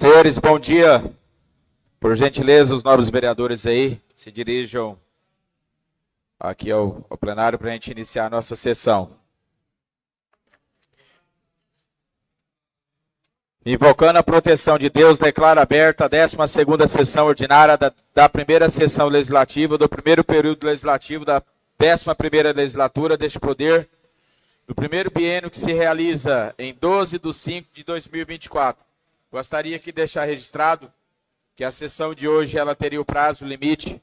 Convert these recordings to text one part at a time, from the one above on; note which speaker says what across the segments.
Speaker 1: Senhores, bom dia. Por gentileza, os nobres vereadores aí se dirijam aqui ao plenário para a gente iniciar a nossa sessão. Invocando a proteção de Deus, declaro aberta a 12ª sessão ordinária da primeira sessão legislativa, do primeiro período legislativo da 11ª legislatura deste poder, do primeiro biênio que se realiza em 12/5/2024. Gostaria aqui de deixar registrado que a sessão de hoje ela teria o prazo limite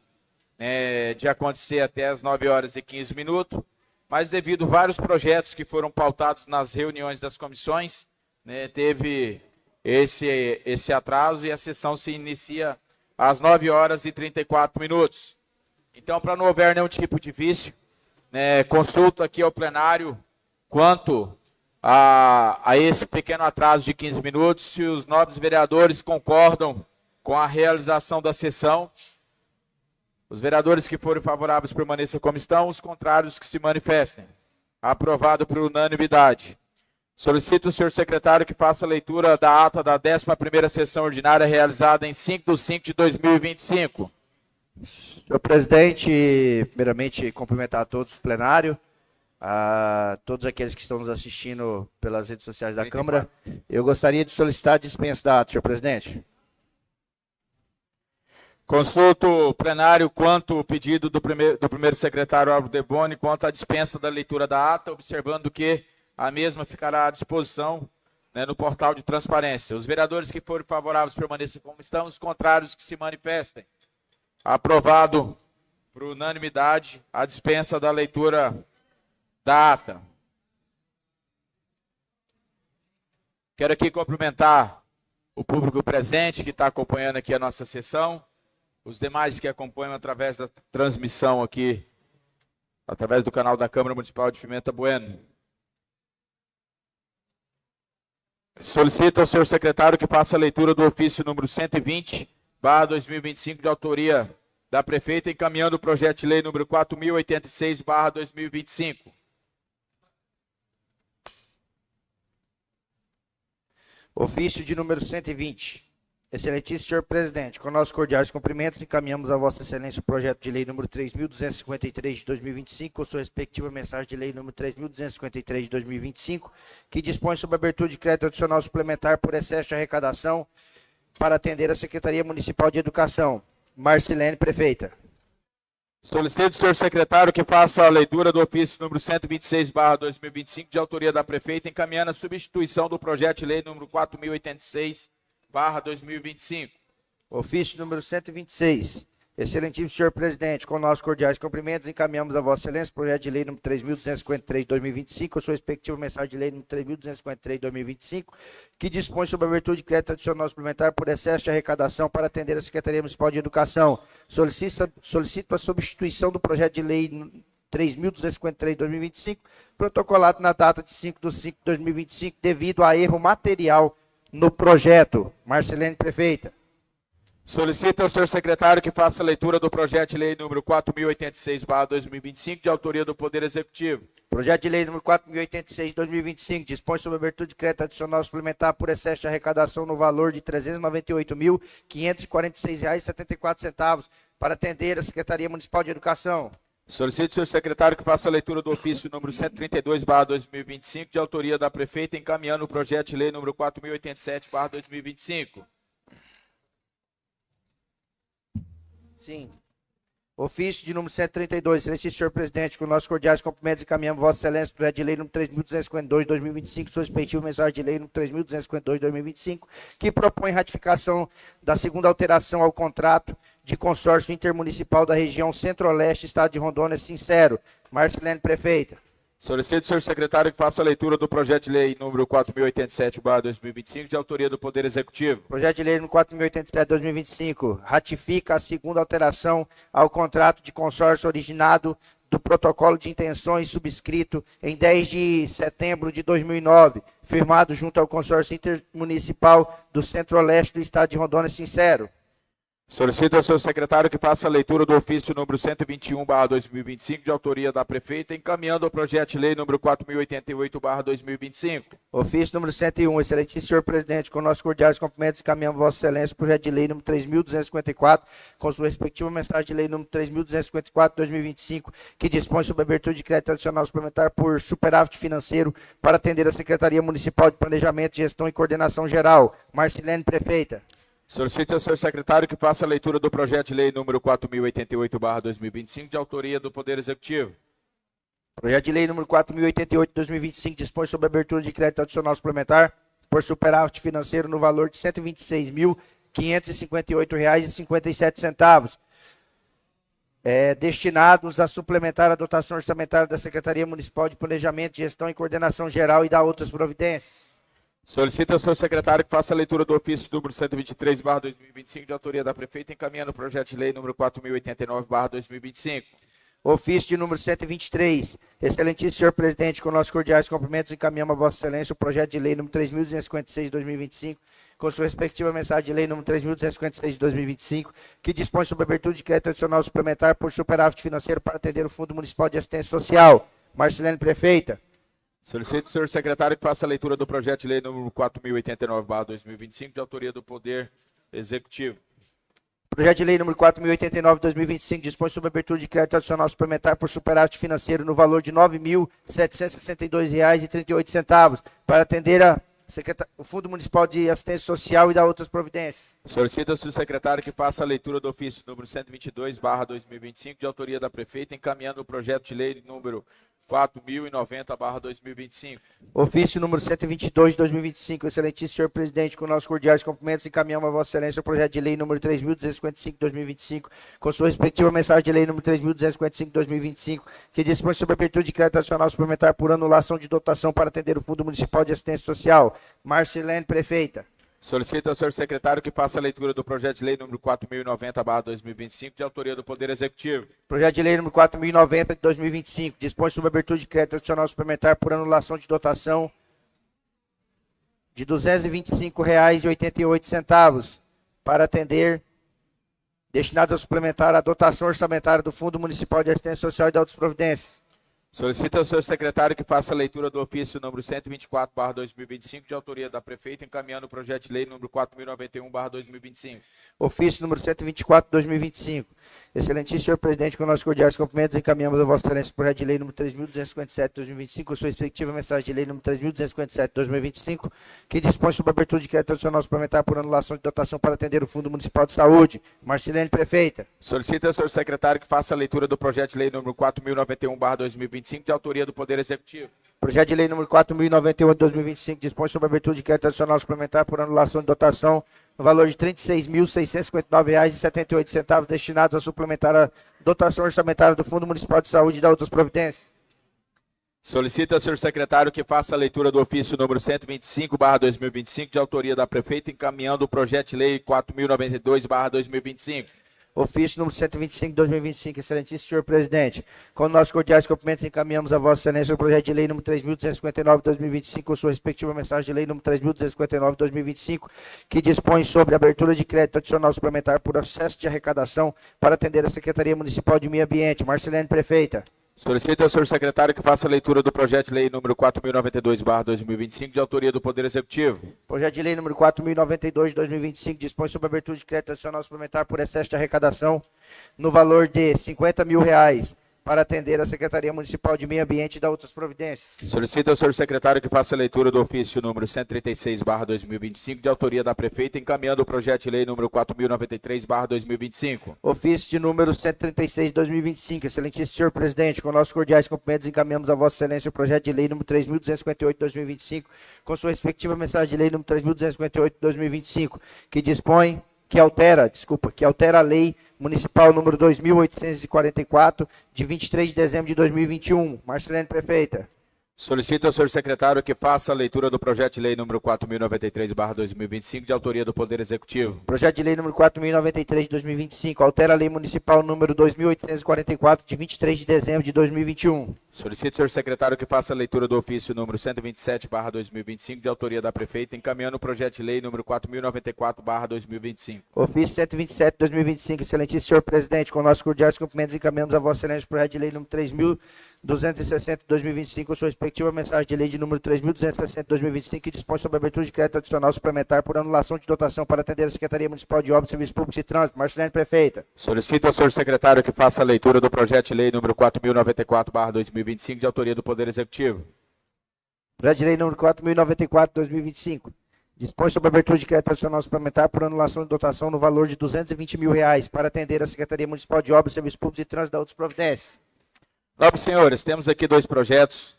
Speaker 1: de acontecer até as 9h15, mas devido a vários projetos que foram pautados nas reuniões das comissões, teve esse atraso e a sessão se inicia às 9h34. Então, para não houver nenhum tipo de vício, consulto aqui ao plenário quanto a esse pequeno atraso de 15 minutos, se os nobres vereadores concordam com a realização da sessão. Os vereadores que forem favoráveis permaneçam como estão, os contrários que se manifestem. Aprovado por unanimidade. Solicito o senhor secretário que faça a leitura da ata da 11ª sessão ordinária realizada em 5/5/2025.
Speaker 2: Senhor presidente, primeiramente cumprimentar a todos do plenário, a todos aqueles que estão nos assistindo pelas redes sociais da Câmara. Eu gostaria de solicitar a dispensa da ata, senhor presidente.
Speaker 1: Consulto o plenário quanto o pedido do primeiro secretário Álvaro Deboni quanto à dispensa da leitura da ata, observando que a mesma ficará à disposição no portal de transparência. Os vereadores que forem favoráveis permaneçam como estão, os contrários que se manifestem. Aprovado por unanimidade a dispensa da leitura da ata. Quero aqui cumprimentar o público presente que está acompanhando aqui a nossa sessão, os demais que acompanham através da transmissão aqui, através do canal da Câmara Municipal de Pimenta Bueno. Solicito ao senhor secretário que faça a leitura do ofício número 120/2025, de autoria da prefeita, encaminhando o projeto de lei número 4086/2025.
Speaker 2: Ofício de número 120. Excelentíssimo senhor presidente, com nossos cordiais cumprimentos, encaminhamos a vossa excelência o projeto de lei número 3.253 de 2025, com sua respectiva mensagem de lei número 3.253 de 2025, que dispõe sobre a abertura de crédito adicional suplementar por excesso de arrecadação para atender a Secretaria Municipal de Educação. Marcilene, prefeita.
Speaker 1: Solicito ao senhor secretário que faça a leitura do ofício número 126/2025, de autoria da prefeita, encaminhando a substituição do projeto de lei número 4086/2025.
Speaker 2: Ofício número 126. Excelentíssimo senhor presidente, com nossos cordiais cumprimentos, encaminhamos a vossa excelência o projeto de lei número 3.253 de 2025, com sua respectiva mensagem de lei número 3.253 de 2025, que dispõe sobre a abertura de crédito adicional suplementar por excesso de arrecadação para atender a Secretaria Municipal de Educação. Solicito a substituição do projeto de lei 3.253 de 2025, protocolado na data de 5/5/2025, devido a erro material no projeto. Marcelene, prefeita.
Speaker 1: Solicito ao senhor secretário que faça a leitura do projeto de lei número 4086/2025, de autoria do Poder Executivo.
Speaker 2: Projeto de lei número 4086 de 2025 dispõe sobre a abertura de crédito adicional suplementar por excesso de arrecadação no valor de R$ 398.546,74 para atender a Secretaria Municipal de Educação.
Speaker 1: Solicito ao senhor secretário que faça a leitura do ofício número 132/2025, de autoria da prefeita, encaminhando o projeto de lei número 4087/2025.
Speaker 2: Sim. Ofício de número 132, excelentíssimo senhor presidente, com nossos cordiais cumprimentos, encaminhamos vossa excelência o projeto de lei número 3.252 de 2025, sua respectiva mensagem de lei número 3.252 de 2025, que propõe ratificação da segunda alteração ao contrato de consórcio intermunicipal da região Centro-Oeste, Estado de Rondônia, Sincero. Marcelene, prefeita.
Speaker 1: Solicito ao senhor secretário que faça a leitura do projeto de lei número 4087/2025, de autoria do Poder Executivo.
Speaker 2: Projeto de lei número 4087/2025 ratifica a segunda alteração ao contrato de consórcio originado do protocolo de intenções subscrito em 10 de setembro de 2009, firmado junto ao consórcio intermunicipal do Centro-Oeste do Estado de Rondônia, Sincero.
Speaker 1: Solicito ao senhor secretário que faça a leitura do ofício número 121/2025, de autoria da prefeita, encaminhando o projeto de lei número 4088/2025.
Speaker 2: Ofício número 101, excelentíssimo senhor presidente, com nossos cordiais cumprimentos, encaminhamos Vossa Excelência o projeto de lei número 3.254, com sua respectiva mensagem de lei número 3.254/2025, que dispõe sobre a abertura de crédito adicional suplementar por superávit financeiro para atender a Secretaria Municipal de Planejamento, Gestão e Coordenação Geral. Marcilene, prefeita.
Speaker 1: Solicito ao senhor secretário que faça a leitura do projeto de lei número 4088/2025, de autoria do Poder Executivo.
Speaker 2: Projeto de lei número 4088/2025 dispõe sobre a abertura de crédito adicional suplementar por superávit financeiro no valor de R$ 126.558,57, destinados a suplementar a dotação orçamentária da Secretaria Municipal de Planejamento, Gestão e Coordenação Geral e da outras providências.
Speaker 1: Solicito ao senhor secretário que faça a leitura do ofício número 123/2025, de autoria da prefeita, encaminhando o projeto de lei número 4089/2025.
Speaker 2: Ofício de número 123. Excelentíssimo senhor presidente, com nossos cordiais cumprimentos, encaminhamos a Vossa Excelência o projeto de lei número 3.256/2025, com sua respectiva mensagem de lei número 3.256/2025, que dispõe sobre a abertura de crédito adicional suplementar por superávit financeiro para atender o Fundo Municipal de Assistência Social. Marcilene, prefeita.
Speaker 1: Solicito ao senhor secretário que faça a leitura do projeto de lei número 4089/2025, de autoria do Poder Executivo.
Speaker 2: Projeto de lei número 4089/2025 dispõe sobre a abertura de crédito adicional suplementar por superávit financeiro no valor de R$ 9.762,38 para atender o Fundo Municipal de Assistência Social e da outras providências.
Speaker 1: Solicito ao senhor secretário que faça a leitura do ofício número 122/2025, de autoria da prefeita, encaminhando o projeto de lei número 4090/2025.
Speaker 2: Ofício número 122 de 2025, excelentíssimo senhor presidente, com nossos cordiais cumprimentos, encaminhamos a Vossa Excelência o projeto de lei número 3.255 de 2025, com sua respectiva mensagem de lei número 3.255 de 2025, que dispõe sobre a abertura de crédito adicional suplementar por anulação de dotação para atender o Fundo Municipal de Assistência Social. Marcilene, prefeita.
Speaker 1: Solicito ao senhor secretário que faça a leitura do projeto de lei número 4090/2025, de autoria do Poder Executivo.
Speaker 2: Projeto de lei número 4090 de 2025 dispõe sobre a abertura de crédito adicional suplementar por anulação de dotação de R$ 225,88 para atender, destinados a suplementar a dotação orçamentária do Fundo Municipal de Assistência Social e de outras providências.
Speaker 1: Solicito ao senhor secretário que faça a leitura do ofício número 124/2025, de autoria da prefeita, encaminhando o projeto de lei número 4091/2025.
Speaker 2: Ofício número 124 de 2025. Excelentíssimo senhor presidente, com nossos cordiais cumprimentos, encaminhamos a Vossa Excelência o projeto de lei número 3.257 de 2025, com sua respectiva mensagem de lei número 3.257 de 2025, que dispõe sobre a abertura de crédito adicional suplementar por anulação de dotação para atender o Fundo Municipal de Saúde. Marcilene, prefeita.
Speaker 1: Solicito ao senhor secretário que faça a leitura do projeto de lei número 4091/2025, de autoria do Poder Executivo.
Speaker 2: Projeto de lei número 4091 de 2025 dispõe sobre a abertura de crédito adicional suplementar por anulação de dotação no valor de R$ 36.659,78 destinados a suplementar a dotação orçamentária do Fundo Municipal de Saúde e da outras providências.
Speaker 1: Solicito ao senhor secretário que faça a leitura do ofício número 125/2025, de autoria da prefeita, encaminhando o projeto de lei 4092/2025.
Speaker 2: Ofício número 125 de 2025, excelentíssimo senhor presidente, com nossos cordiais cumprimentos, encaminhamos a Vossa Excelência o projeto de lei número 3.259 de 2025, com sua respectiva mensagem de lei número 3.259 de 2025, que dispõe sobre a abertura de crédito adicional suplementar por acesso de arrecadação para atender a Secretaria Municipal de Meio Ambiente. Marcilene, prefeita.
Speaker 1: Solicito ao senhor secretário que faça a leitura do projeto de lei número 4092/2025, de autoria do Poder Executivo.
Speaker 2: Projeto de lei número 4092 de 2025 dispõe sobre a abertura de crédito adicional suplementar por excesso de arrecadação no valor de R$ 50 mil para atender a Secretaria Municipal de Meio Ambiente e da outras providências.
Speaker 1: Solicito ao senhor secretário que faça a leitura do ofício número 136/2025, de autoria da prefeita, encaminhando o projeto de lei número 4093/2025.
Speaker 2: Ofício de número 136 de 2025. Excelentíssimo senhor presidente, com nossos cordiais cumprimentos, encaminhamos a Vossa Excelência o projeto de lei número 3.258 de 2025, com sua respectiva mensagem de lei número 3.258 de 2025, que altera a lei municipal número 2.844, de 23 de dezembro de 2021. Marcilene, prefeita.
Speaker 1: Solicito ao senhor secretário que faça a leitura do projeto de lei número 4.093/2025, de autoria do Poder Executivo.
Speaker 2: Projeto de lei número 4.093 de 2025, altera a lei municipal número 2.844, de 23 de dezembro de 2021.
Speaker 1: Solicito ao senhor secretário que faça a leitura do ofício número 127/2025, de autoria da prefeita, encaminhando o projeto de lei número 4.094/2025.
Speaker 2: Ofício 127 de 2025, excelentíssimo senhor presidente, com nossos cordiais cumprimentos, encaminhamos a vossa excelência o projeto de lei número 3.260 de 2025, sua respectiva mensagem de lei de número 3.260 de 2025, que dispõe sobre a abertura de crédito adicional suplementar por anulação de dotação para atender a Secretaria Municipal de Obras, Serviços Públicos e Trânsito. Marcelene, prefeita.
Speaker 1: Solicito ao senhor secretário que faça a leitura do projeto de lei número 4.094/2025, de autoria do Poder Executivo.
Speaker 2: Projeto de lei número 4.094 de 2025. Dispõe sobre a abertura de crédito adicional suplementar por anulação de dotação no valor de R$220 mil para atender a Secretaria Municipal de Obras, Serviços Públicos e Trânsito da outras providências.
Speaker 1: Nobres senhores, temos aqui dois projetos,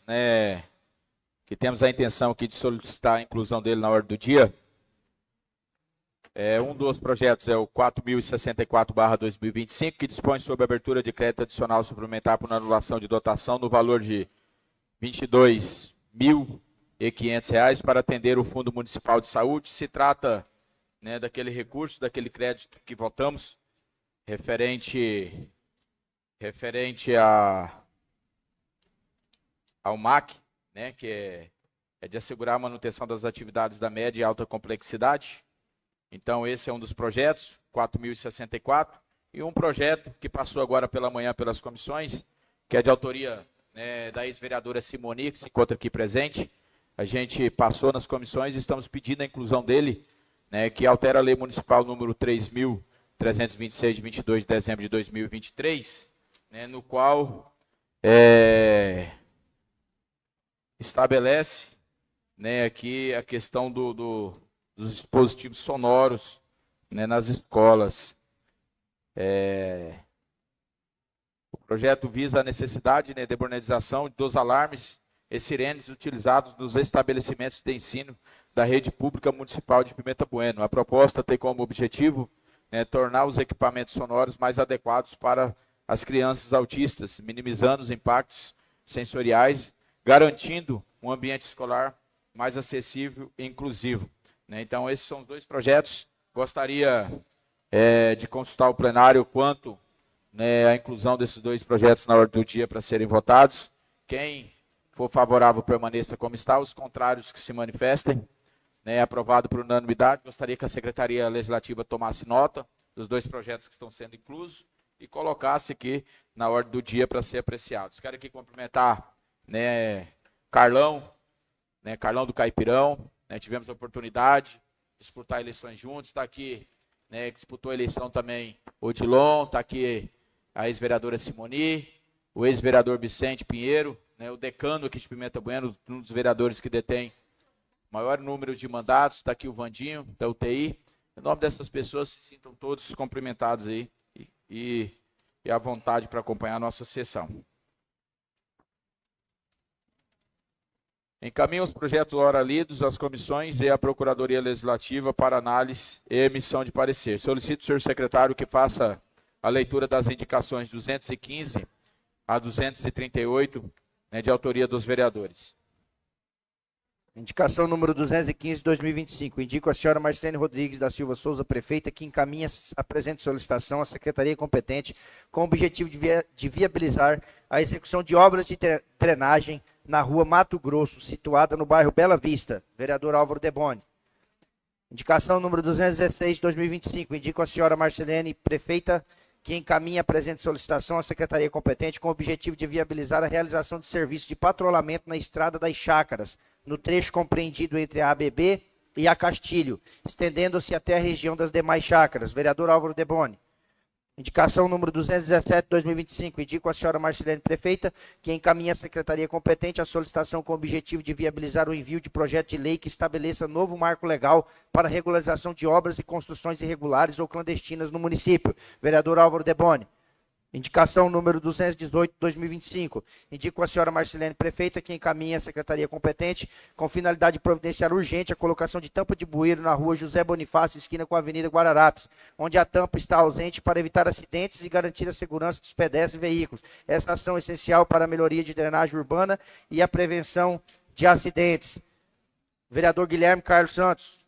Speaker 1: que temos a intenção aqui de solicitar a inclusão dele na ordem do dia. Um dos projetos é o 4.064/2025, que dispõe sobre a abertura de crédito adicional suplementar por anulação de dotação no valor de R$22.500 para atender o Fundo Municipal de Saúde. Se trata, daquele recurso, daquele crédito que votamos, referente ao MAC, que é de assegurar a manutenção das atividades da média e alta complexidade. Então, esse é um dos projetos, 4.064, e um projeto que passou agora pela manhã pelas comissões, que é de autoria da ex-vereadora Simoni, que se encontra aqui presente. A gente passou nas comissões e estamos pedindo a inclusão dele, que altera a lei municipal número 3.326, de 22 de dezembro de 2023, no qual estabelece aqui a questão dos dispositivos sonoros nas escolas. O projeto visa a necessidade de modernização dos alarmes e sirenes utilizados nos estabelecimentos de ensino da rede pública municipal de Pimenta Bueno. A proposta tem como objetivo tornar os equipamentos sonoros mais adequados para as crianças autistas, minimizando os impactos sensoriais, garantindo um ambiente escolar mais acessível e inclusivo. Então, esses são os dois projetos. Gostaria de consultar o plenário quanto a inclusão desses dois projetos na ordem do dia para serem votados. Quem for favorável, permaneça como está. Os contrários, que se manifestem. Aprovado por unanimidade. Gostaria que a Secretaria Legislativa tomasse nota dos dois projetos que estão sendo inclusos e colocasse aqui na ordem do dia para ser apreciados. Quero aqui cumprimentar Carlão, Carlão do Caipirão. Tivemos a oportunidade de disputar eleições juntos. Está aqui, disputou a eleição também o Odilon, está aqui a ex-vereadora Simoni, o ex-vereador Vicente Pinheiro, o decano aqui de Pimenta Bueno, um dos vereadores que detém maior número de mandatos. Está aqui o Vandinho, da UTI. Em nome dessas pessoas, se sintam todos cumprimentados aí e à vontade para acompanhar a nossa sessão. Encaminho os projetos ora lidos às comissões e à Procuradoria Legislativa para análise e emissão de parecer. Solicito ao senhor secretário que faça a leitura das indicações 215 a 238, de autoria dos vereadores.
Speaker 2: Indicação número 215 de 2025. Indico a senhora Marcelene Rodrigues da Silva Souza, prefeita, que encaminha a presente solicitação à Secretaria competente com o objetivo de viabilizar a execução de obras de drenagem na rua Mato Grosso, situada no bairro Bela Vista. Vereador Álvaro Deboni. Indicação número 216 de 2025. Indico a senhora Marcelene, prefeita, que encaminha a presente solicitação à Secretaria competente com o objetivo de viabilizar a realização de serviço de patrulhamento na Estrada das Chácaras, no trecho compreendido entre a ABB e a Castilho, estendendo-se até a região das demais chácaras. Vereador Álvaro Deboni. Indicação número 217 de 2025. Indico a senhora Marcelene, prefeita, que encaminha à Secretaria competente a solicitação com o objetivo de viabilizar o envio de projeto de lei que estabeleça novo marco legal para regularização de obras e construções irregulares ou clandestinas no município. Vereador Álvaro Deboni. Indicação número 218, 2025. Indico a senhora Marcelene Prefeita, que encaminha a secretaria competente com finalidade de providenciar urgente a colocação de tampa de bueiro na rua José Bonifácio, esquina com a Avenida Guararapes, onde a tampa está ausente para evitar acidentes e garantir a segurança dos pedestres e veículos. Essa ação é essencial para a melhoria de drenagem urbana e a prevenção de acidentes. Vereador Guilherme Carlos Santos.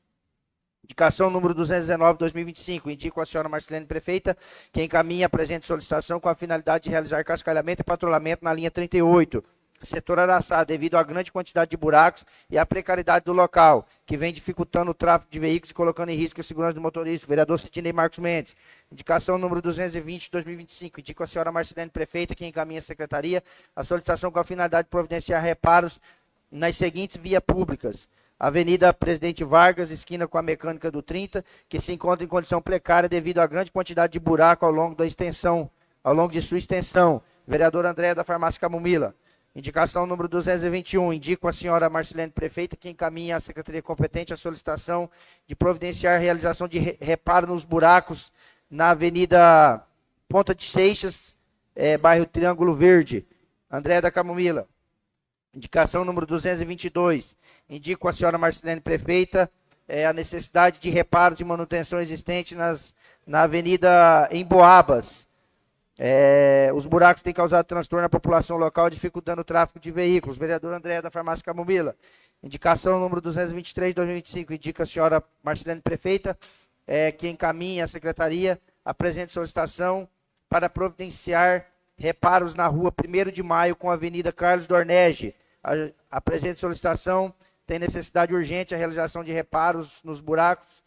Speaker 2: Indicação número 219, 2025. Indico a senhora Marcelene Prefeita, que encaminha a presente solicitação com a finalidade de realizar cascalhamento e patrulhamento na linha 38, setor Araçá, devido à grande quantidade de buracos e à precariedade do local, que vem dificultando o tráfego de veículos e colocando em risco a segurança do motorista. Vereador Sidney Marcos Mendes. Indicação número 220, 2025. Indico a senhora Marcelene Prefeita, que encaminha a secretaria a solicitação com a finalidade de providenciar reparos nas seguintes vias públicas: Avenida Presidente Vargas, esquina com a Mecânica do 30, que se encontra em condição precária devido à grande quantidade de buraco ao longo de sua extensão. Vereador André da Farmácia Camomila. Indicação número 221. Indico a senhora Marcelene Prefeita, que encaminha à secretaria competente a solicitação de providenciar a realização de reparo nos buracos na Avenida Ponta de Seixas, bairro Triângulo Verde. André da Camomila. Indicação número 222. Indico a senhora Marcelene Prefeita a necessidade de reparo de manutenção existente na Avenida Emboabas. Os buracos têm causado transtorno à população local, dificultando o tráfego de veículos. Vereador André da Farmácia Camomila. Indicação número 223, 2025. Indica a senhora Marcelene Prefeita que encaminha à secretaria a presente solicitação para providenciar reparos na rua 1º de Maio com a Avenida Carlos Dornege. A presente solicitação tem necessidade urgente a realização de reparos nos buracos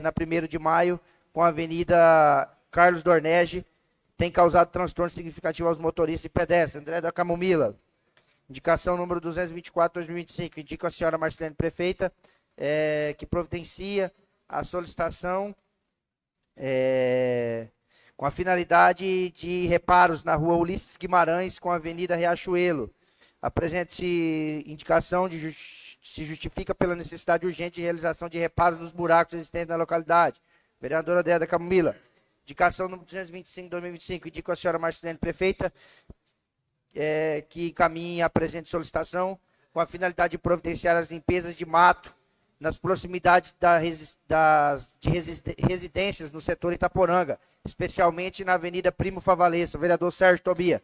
Speaker 2: na 1º de Maio com a Avenida Carlos Dornege. Tem causado transtorno significativo aos motoristas e pedestres. André da Camomila. Indicação número 224, 2025. Indico a senhora Marcelene Prefeita que providencia a solicitação com a finalidade de reparos na rua Ulisses Guimarães com a Avenida Riachuelo. A presente indicação se justifica pela necessidade urgente de realização de reparos nos buracos existentes na localidade. Vereadora André da Camomila. Indicação número 225, 2025. Indico a senhora Marcelene Prefeita que encaminhe a presente solicitação com a finalidade de providenciar as limpezas de mato nas proximidades de residências no setor Itaporanga, especialmente na Avenida Primo Favalesa. Vereador Sérgio Tobia.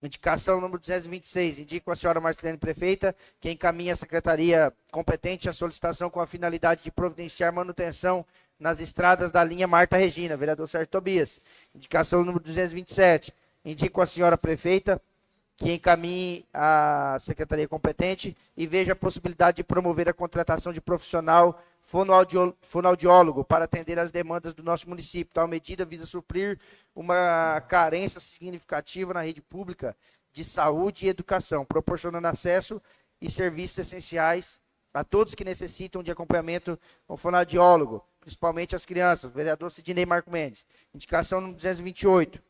Speaker 2: Indicação número 226. Indico a senhora Marcelene Prefeita que encaminha a secretaria competente a solicitação com a finalidade de providenciar manutenção nas estradas da linha Marta Regina. Vereador Sérgio Tobias. Indicação número 227. Indico a senhora Prefeita que encaminhe a secretaria competente e veja a possibilidade de promover a contratação de profissional fonoaudiólogo para atender às demandas do nosso município. Tal medida visa suprir uma carência significativa na rede pública de saúde e educação, proporcionando acesso e serviços essenciais a todos que necessitam de acompanhamento com fonoaudiólogo, principalmente as crianças. Vereador Sidney Marcos Mendes. Indicação número 228.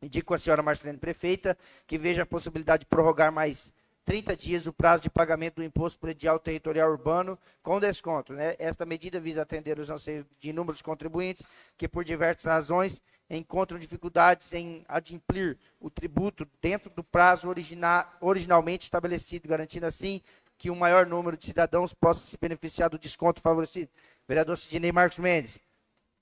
Speaker 2: Indico a senhora Marcelene Prefeita que veja a possibilidade de prorrogar mais 30 dias o prazo de pagamento do Imposto Predial Territorial Urbano com desconto. Esta medida visa atender os anseios de inúmeros contribuintes que, por diversas razões, encontram dificuldades em adimplir o tributo dentro do prazo originalmente estabelecido, garantindo assim que um maior número de cidadãos possa se beneficiar do desconto favorecido. Vereador Sidney Marcos Mendes.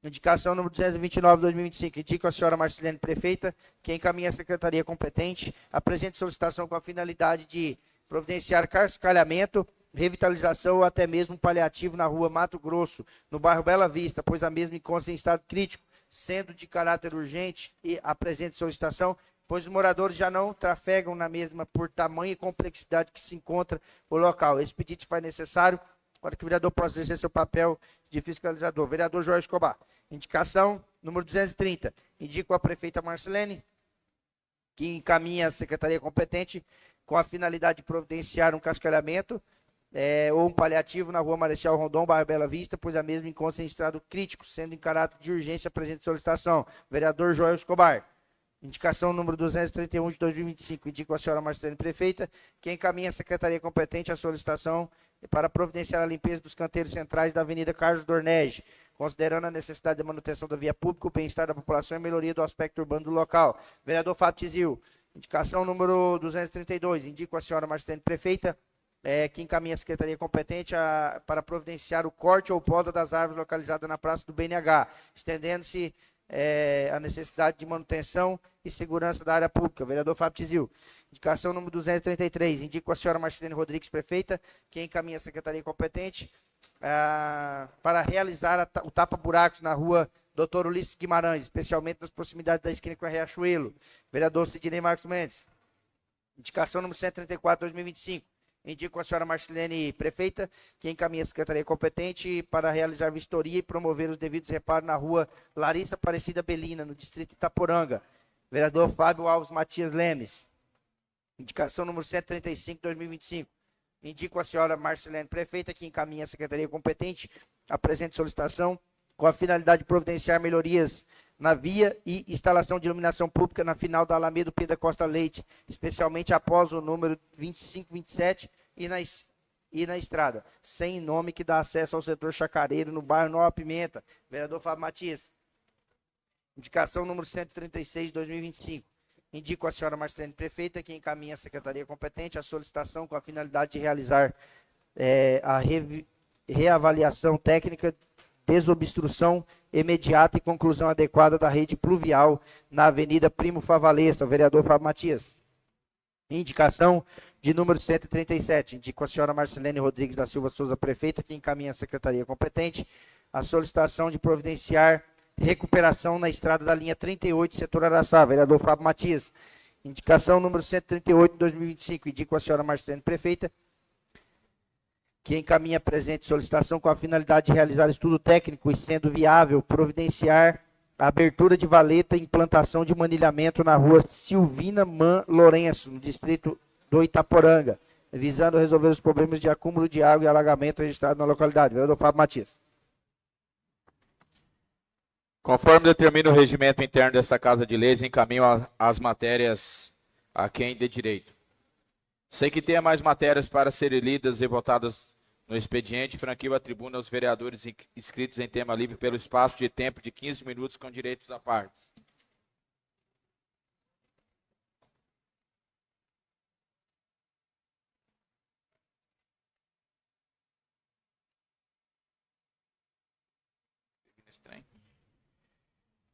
Speaker 2: Indicação número 229, 2025. Indico a senhora Marcelene Prefeita que encaminha a secretaria competente a presente solicitação com a finalidade de providenciar cascalhamento, revitalização ou até mesmo paliativo na rua Mato Grosso, no bairro Bela Vista, pois a mesma encontra em estado crítico, sendo de caráter urgente e a presente solicitação, pois os moradores já não trafegam na mesma por tamanha complexidade que se encontra o local. Esse pedido se faz necessário para que o vereador possa exercer seu papel de fiscalizador. Vereador Jorge Escobar. Indicação número 230. Indico a prefeita Marcelene que encaminha a secretaria competente com a finalidade de providenciar um cascalhamento ou um paliativo na rua Marechal Rondon, bairro Bela Vista, pois a mesma encontra em estado crítico, sendo em caráter de urgência a presente solicitação. Vereador Jorge Escobar. Indicação número 231 de 2025. Indico a senhora Marcelene Prefeita que encaminha a secretaria competente a solicitação para providenciar a limpeza dos canteiros centrais da Avenida Carlos Dornelles, considerando a necessidade de manutenção da via pública, o bem-estar da população e a melhoria do aspecto urbano do local. Vereador Fábio Tizil. Indicação número 232. Indico a senhora Marcelene Prefeita, que encaminha a Secretaria competente para providenciar o corte ou poda das árvores localizadas na Praça do BNH, estendendo-se a necessidade de manutenção e segurança da área pública. Vereador Fábio Tizil. Indicação número 233. Indico a senhora Marcelene Rodrigues Prefeita, que encaminha a Secretaria competente para realizar o tapa-buracos na rua Dr. Ulisses Guimarães, especialmente nas proximidades da esquina com a Riachuelo. Vereador Sidney Marcos Mendes. Indicação número 134/2025. Indico a senhora Marcelene Prefeita, que encaminha a Secretaria competente para realizar vistoria e promover os devidos reparos na rua Larissa Aparecida Belina, no distrito de Itaporanga. Vereador Fábio Alves Matias Lemes. Indicação número 135/2025. Indico a senhora Marcelene Prefeita, que encaminha a Secretaria competente a presente solicitação com a finalidade de providenciar melhorias na via e instalação de iluminação pública na final da Alameda Pedro da Costa Leite, especialmente após o número 2527 e na estrada, sem nome que dá acesso ao setor chacareiro no bairro Nova Pimenta. Vereador Fábio Matias. Indicação número 136/2025. Indico a senhora Marcelene Prefeita, que encaminha a Secretaria competente a solicitação com a finalidade de realizar a reavaliação técnica, desobstrução imediata e conclusão adequada da rede pluvial na Avenida Primo Favalesta. Vereador Fábio Matias. Indicação de número 137. Indico a senhora Marcelene Rodrigues da Silva Souza Prefeita, que encaminha a Secretaria competente a solicitação de providenciar recuperação na estrada da linha 38, setor Araçá. Vereador Fábio Matias. Indicação número 138/2025. Indico a senhora Marcelene Prefeita, que encaminha a presente solicitação com a finalidade de realizar estudo técnico e, sendo viável, providenciar a abertura de valeta e implantação de manilhamento na rua Silvina Man Lourenço, no distrito do Itaporanga, visando resolver os problemas de acúmulo de água e alagamento registrado na localidade. Vereador Fábio Matias.
Speaker 1: Conforme determina o regimento interno desta Casa de Leis, encaminho as matérias a quem de direito. Sei que tenha mais matérias para serem lidas e votadas no expediente. Franquio a tribuna aos vereadores inscritos em tema livre pelo espaço de tempo de 15 minutos com direitos à parte.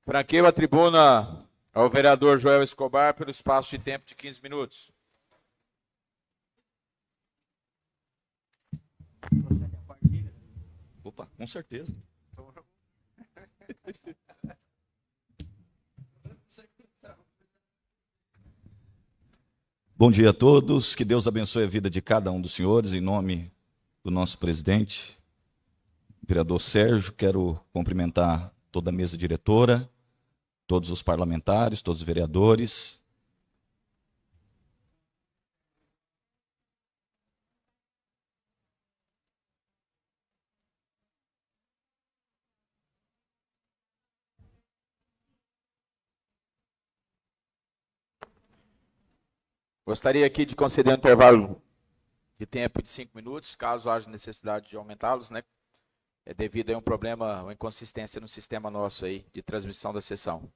Speaker 1: Franqueio a tribuna ao vereador Joel Escobar pelo espaço de tempo de 15 minutos.
Speaker 3: Opa, com certeza. Bom dia a todos, que Deus abençoe a vida de cada um dos senhores, em nome do nosso presidente, vereador Sérgio. Quero cumprimentar toda a mesa diretora, todos os parlamentares, todos os vereadores.
Speaker 1: Gostaria aqui de conceder um intervalo de tempo de 5 minutos, caso haja necessidade de aumentá-los, né? É devido a um problema, uma inconsistência no sistema nosso aí de transmissão da sessão.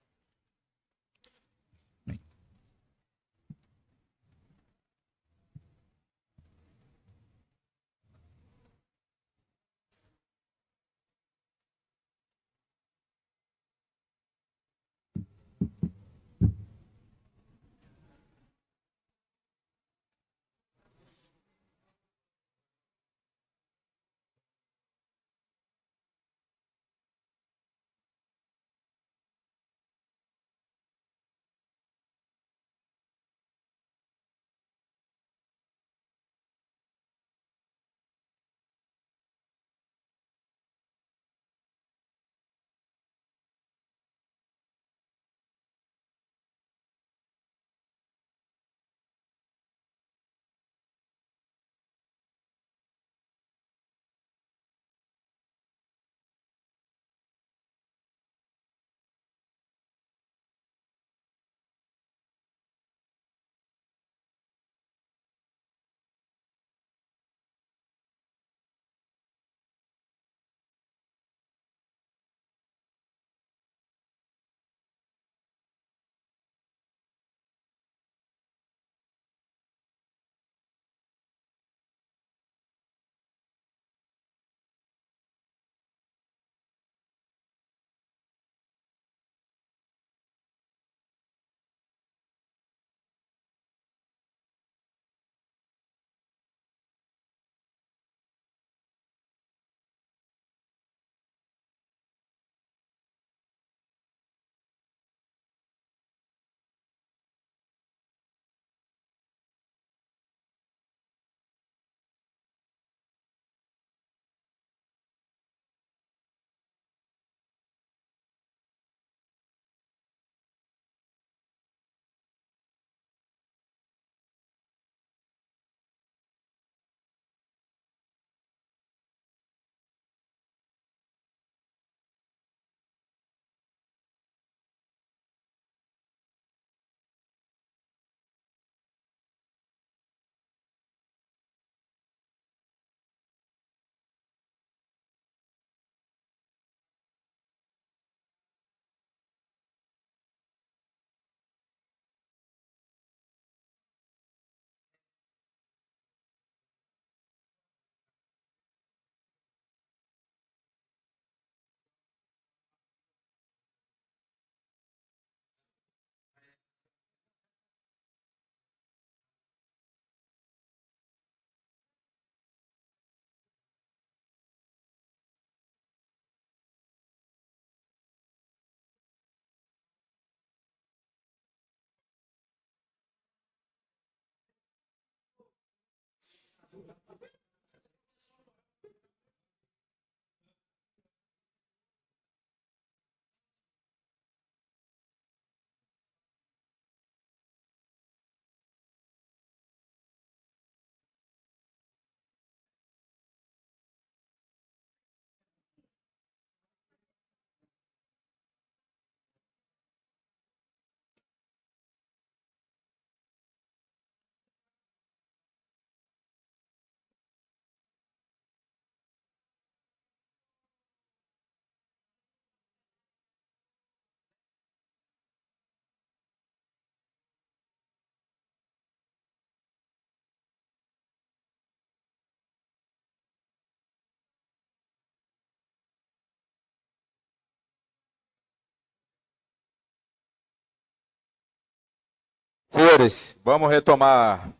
Speaker 1: Senhores, vamos retomar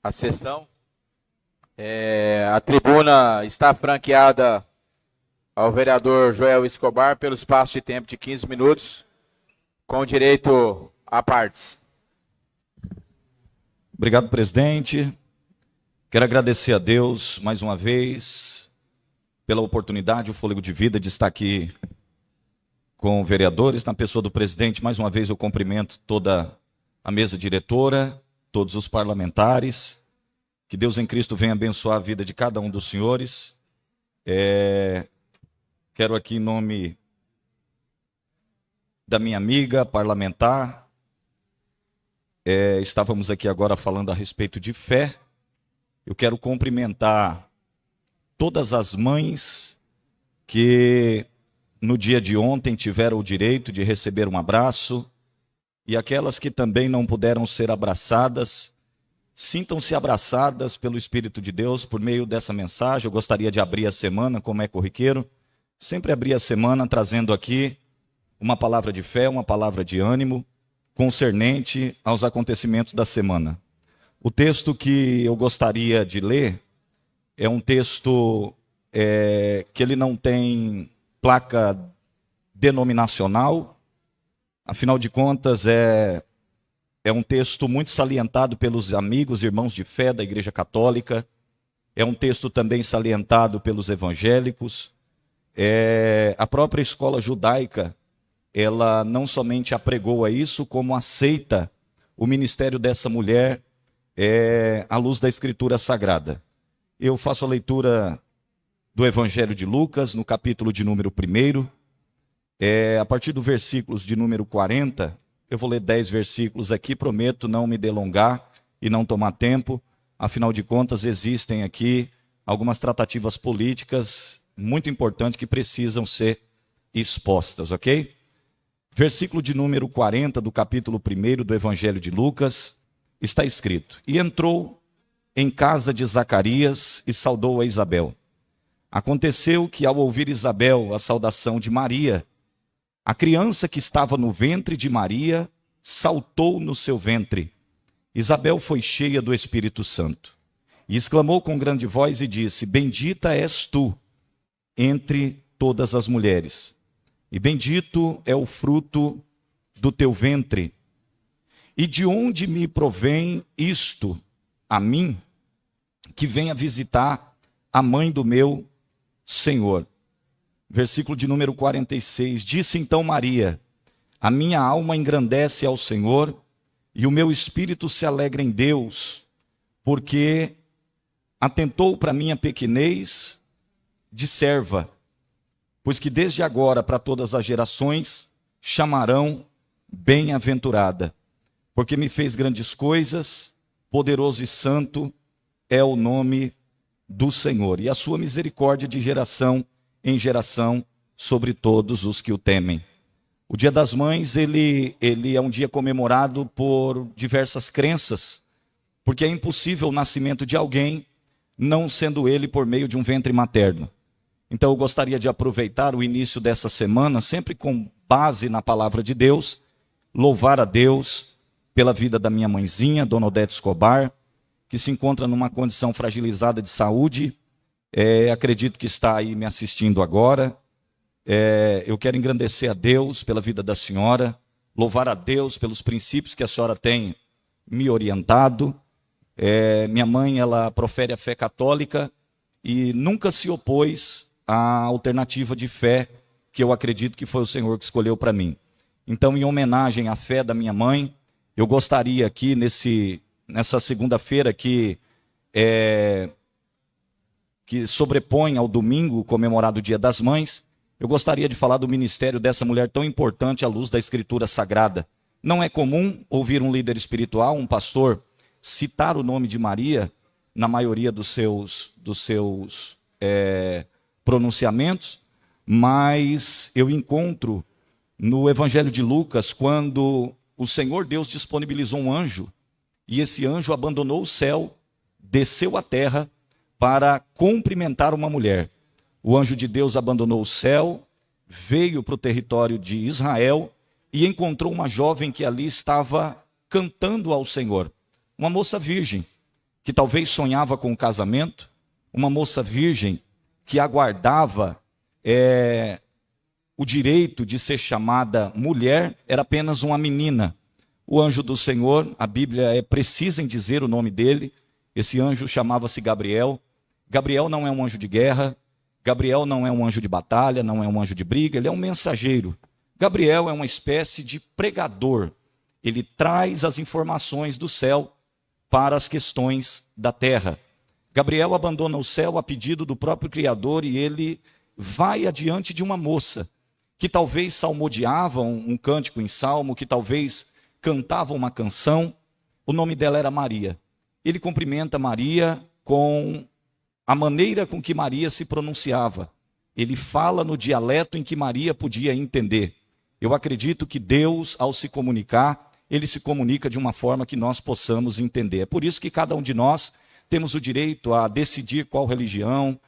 Speaker 1: a sessão. A tribuna está franqueada ao vereador Joel Escobar pelo espaço de tempo de 15 minutos, com direito a partes.
Speaker 3: Obrigado, presidente. Quero agradecer a Deus mais uma vez pela oportunidade, o fôlego de vida de estar aqui com vereadores. Na pessoa do presidente, mais uma vez eu cumprimento toda a mesa diretora, todos os parlamentares. Que Deus em Cristo venha abençoar a vida de cada um dos senhores. Quero aqui em nome da minha amiga parlamentar, estávamos aqui agora falando a respeito de fé. Eu quero cumprimentar todas as mães que no dia de ontem tiveram o direito de receber um abraço, e aquelas que também não puderam ser abraçadas, sintam-se abraçadas pelo Espírito de Deus por meio dessa mensagem. Eu gostaria de abrir a semana, como é corriqueiro, sempre abrir a semana trazendo aqui uma palavra de fé, uma palavra de ânimo, concernente aos acontecimentos da semana. O texto que eu gostaria de ler é um texto que ele não tem placa denominacional. Afinal de contas, é um texto muito salientado pelos amigos, irmãos de fé da Igreja Católica. É um texto também salientado pelos evangélicos. A própria escola judaica, ela não somente apregou isso, como aceita o ministério dessa mulher à luz da Escritura Sagrada. Eu faço a leitura do Evangelho de Lucas, no capítulo de número 1. A partir do versículos de número 40, eu vou ler 10 versículos aqui, prometo não me delongar e não tomar tempo. Afinal de contas, existem aqui algumas tratativas políticas muito importantes que precisam ser expostas, ok? Versículo de número 40 do capítulo 1 do Evangelho de Lucas, está escrito: E entrou em casa de Zacarias e saudou a Isabel. Aconteceu que, ao ouvir Isabel a saudação de Maria, a criança que estava no ventre de Maria saltou no seu ventre. Isabel foi cheia do Espírito Santo e exclamou com grande voz e disse: Bendita és tu entre todas as mulheres, e bendito é o fruto do teu ventre. E de onde me provém isto a mim, que venha visitar a mãe do meu Senhor? Versículo de número 46, disse então Maria: A minha alma engrandece ao Senhor, e o meu espírito se alegra em Deus, porque atentou para minha pequenez de serva, pois que desde agora para todas as gerações chamarão bem-aventurada, porque me fez grandes coisas, poderoso e santo é o nome do Senhor, e a sua misericórdia de geração em geração sobre todos os que o temem. O Dia das Mães, ele é um dia comemorado por diversas crenças, porque é impossível o nascimento de alguém, não sendo ele por meio de um ventre materno. Então eu gostaria de aproveitar o início dessa semana, sempre com base na palavra de Deus, louvar a Deus pela vida da minha mãezinha, Dona Odete Escobar, que se encontra numa condição fragilizada de saúde. Acredito que está aí me assistindo agora. Eu quero engrandecer a Deus pela vida da senhora, louvar a Deus pelos princípios que a senhora tem me orientado, Minha mãe, ela profere a fé católica e nunca se opôs à alternativa de fé que eu acredito que foi o Senhor que escolheu para mim. Então, em homenagem à fé da minha mãe, eu gostaria aqui, nessa segunda-feira que sobrepõe ao domingo comemorado o Dia das Mães, eu gostaria de falar do ministério dessa mulher tão importante à luz da Escritura Sagrada. Não é comum ouvir um líder espiritual, um pastor, citar o nome de Maria na maioria dos seus pronunciamentos, mas eu encontro no Evangelho de Lucas, quando o Senhor Deus disponibilizou um anjo, e esse anjo abandonou o céu, desceu à terra para cumprimentar uma mulher. O anjo de Deus abandonou o céu, veio para o território de Israel e encontrou uma jovem que ali estava cantando ao Senhor. Uma moça virgem, que talvez sonhava com o casamento, uma moça virgem que aguardava o direito de ser chamada mulher, era apenas uma menina. O anjo do Senhor, a Bíblia é precisa em dizer o nome dele, esse anjo chamava-se Gabriel. Gabriel não é um anjo de guerra, Gabriel não é um anjo de batalha, não é um anjo de briga, ele é um mensageiro. Gabriel é uma espécie de pregador, ele traz as informações do céu para as questões da terra. Gabriel abandona o céu a pedido do próprio Criador e ele vai adiante de uma moça que talvez salmodiava um cântico em salmo, que talvez cantava uma canção. O nome dela era Maria. Ele cumprimenta Maria com a maneira com que Maria se pronunciava. Ele fala no dialeto em que Maria podia entender. Eu acredito que Deus, ao se comunicar, ele se comunica de uma forma que nós possamos entender. É por isso que cada um de nós temos o direito a decidir qual religião,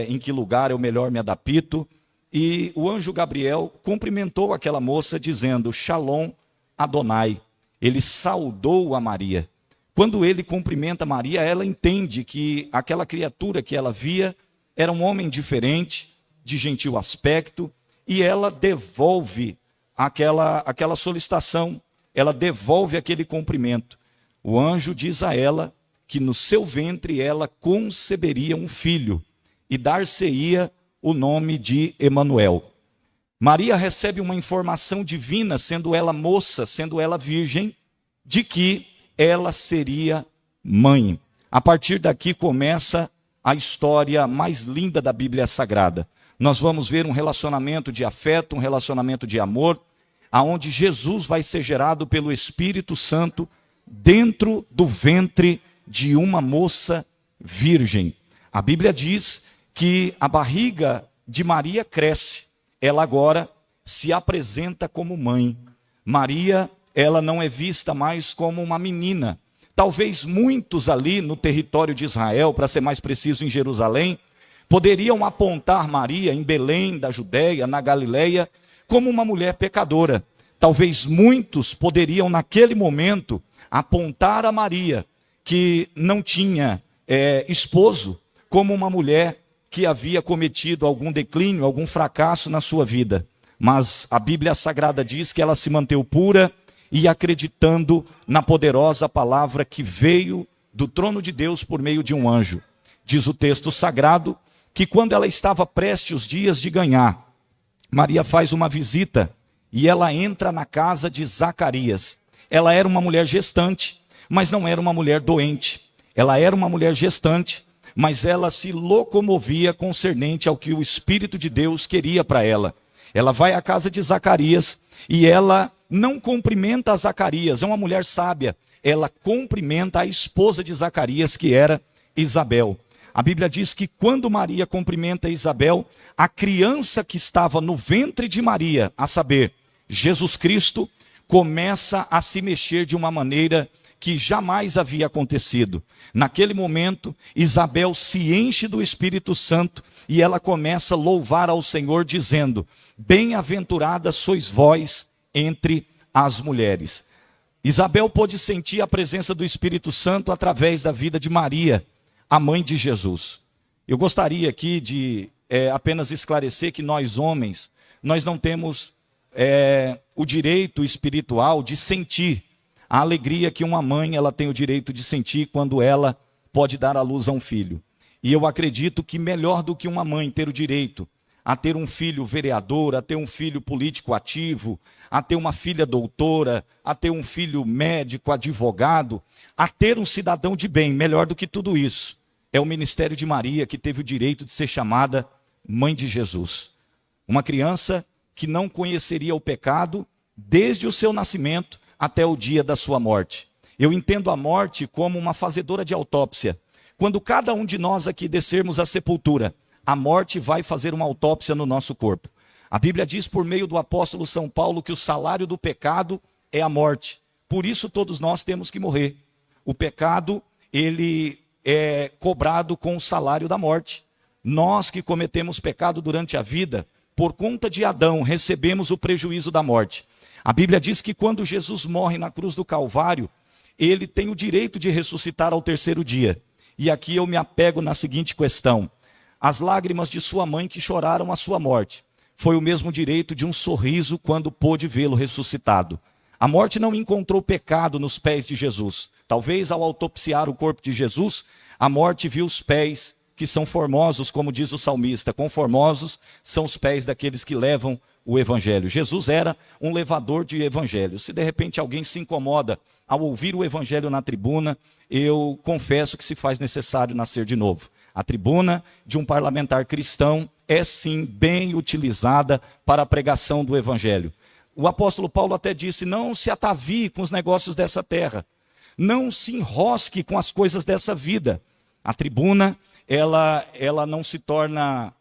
Speaker 3: em que lugar eu melhor me adapto. E o anjo Gabriel cumprimentou aquela moça dizendo, Shalom Adonai. Ele saudou a Maria. Quando ele cumprimenta Maria, ela entende que aquela criatura que ela via era um homem diferente, de gentil aspecto, e ela devolve aquela solicitação, ela devolve aquele cumprimento. O anjo diz a ela que no seu ventre ela conceberia um filho e dar-se-ia o nome de Emanuel. Maria recebe uma informação divina, sendo ela moça, sendo ela virgem, de que ela seria mãe. A partir daqui começa a história mais linda da Bíblia Sagrada. Nós vamos ver um relacionamento de afeto, um relacionamento de amor, aonde Jesus vai ser gerado pelo Espírito Santo dentro do ventre de uma moça virgem. A Bíblia diz que a barriga de Maria cresce. Ela agora se apresenta como mãe. Maria, ela não é vista mais como uma menina. Talvez muitos ali no território de Israel, para ser mais preciso em Jerusalém, poderiam apontar Maria em Belém, da Judéia, na Galileia, como uma mulher pecadora. Talvez muitos poderiam naquele momento apontar a Maria, que não tinha esposo, como uma mulher que havia cometido algum declínio, algum fracasso na sua vida. Mas a Bíblia Sagrada diz que ela se manteve pura e acreditando na poderosa palavra que veio do trono de Deus por meio de um anjo. Diz o texto sagrado que quando ela estava prestes os dias de ganhar, Maria faz uma visita e ela entra na casa de Zacarias. Ela era uma mulher gestante, mas não era uma mulher doente. Ela era uma mulher gestante, mas ela se locomovia concernente ao que o Espírito de Deus queria para ela. Ela vai à casa de Zacarias e ela não cumprimenta a Zacarias, é uma mulher sábia. Ela cumprimenta a esposa de Zacarias, que era Isabel. A Bíblia diz que quando Maria cumprimenta Isabel, a criança que estava no ventre de Maria, a saber, Jesus Cristo, começa a se mexer de uma maneira que jamais havia acontecido. Naquele momento, Isabel se enche do Espírito Santo e ela começa a louvar ao Senhor, dizendo, bem-aventurada sois vós entre as mulheres. Isabel pôde sentir a presença do Espírito Santo através da vida de Maria, a mãe de Jesus. Eu gostaria aqui de apenas esclarecer que nós homens, nós não temos o direito espiritual de sentir a alegria que uma mãe ela tem o direito de sentir quando ela pode dar à luz a um filho. E eu acredito que melhor do que uma mãe ter o direito a ter um filho vereador, a ter um filho político ativo, a ter uma filha doutora, a ter um filho médico, advogado, a ter um cidadão de bem, melhor do que tudo isso, é o ministério de Maria, que teve o direito de ser chamada mãe de Jesus. Uma criança que não conheceria o pecado desde o seu nascimento até o dia da sua morte. Eu entendo a morte como uma fazedora de autópsia. Quando cada um de nós aqui descermos à sepultura, a morte vai fazer uma autópsia no nosso corpo. A Bíblia diz por meio do apóstolo São Paulo que o salário do pecado é a morte. Por isso todos nós temos que morrer. O pecado, ele é cobrado com o salário da morte. Nós que cometemos pecado durante a vida, por conta de Adão, recebemos o prejuízo da morte. A Bíblia diz que quando Jesus morre na cruz do Calvário, ele tem o direito de ressuscitar ao terceiro dia. E aqui eu me apego na seguinte questão: as lágrimas de sua mãe que choraram a sua morte foi o mesmo direito de um sorriso quando pôde vê-lo ressuscitado. A morte não encontrou pecado nos pés de Jesus. Talvez ao autopsiar o corpo de Jesus, a morte viu os pés que são formosos, como diz o salmista, quão formosos são os pés daqueles que levam o evangelho. Jesus era um levador de evangelho. Se de repente alguém se incomoda ao ouvir o evangelho na tribuna, eu confesso que se faz necessário nascer de novo. A tribuna de um parlamentar cristão é sim bem utilizada para a pregação do evangelho. O apóstolo Paulo até disse: não se atavie com os negócios dessa terra, não se enrosque com as coisas dessa vida. A tribuna, ela não se torna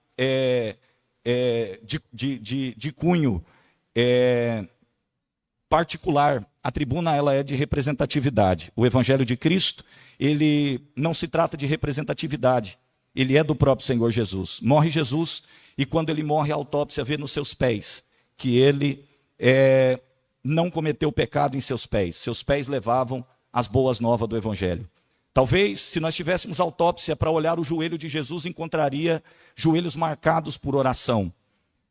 Speaker 3: de cunho particular. A tribuna, ela é de representatividade. O evangelho de Cristo, ele não se trata de representatividade, ele é do próprio Senhor Jesus. Morre Jesus, e quando ele morre, a autópsia vê nos seus pés que ele não cometeu pecado em seus pés. Seus pés levavam as boas novas do evangelho. Talvez, se nós tivéssemos autópsia para olhar o joelho de Jesus, encontraria joelhos marcados por oração.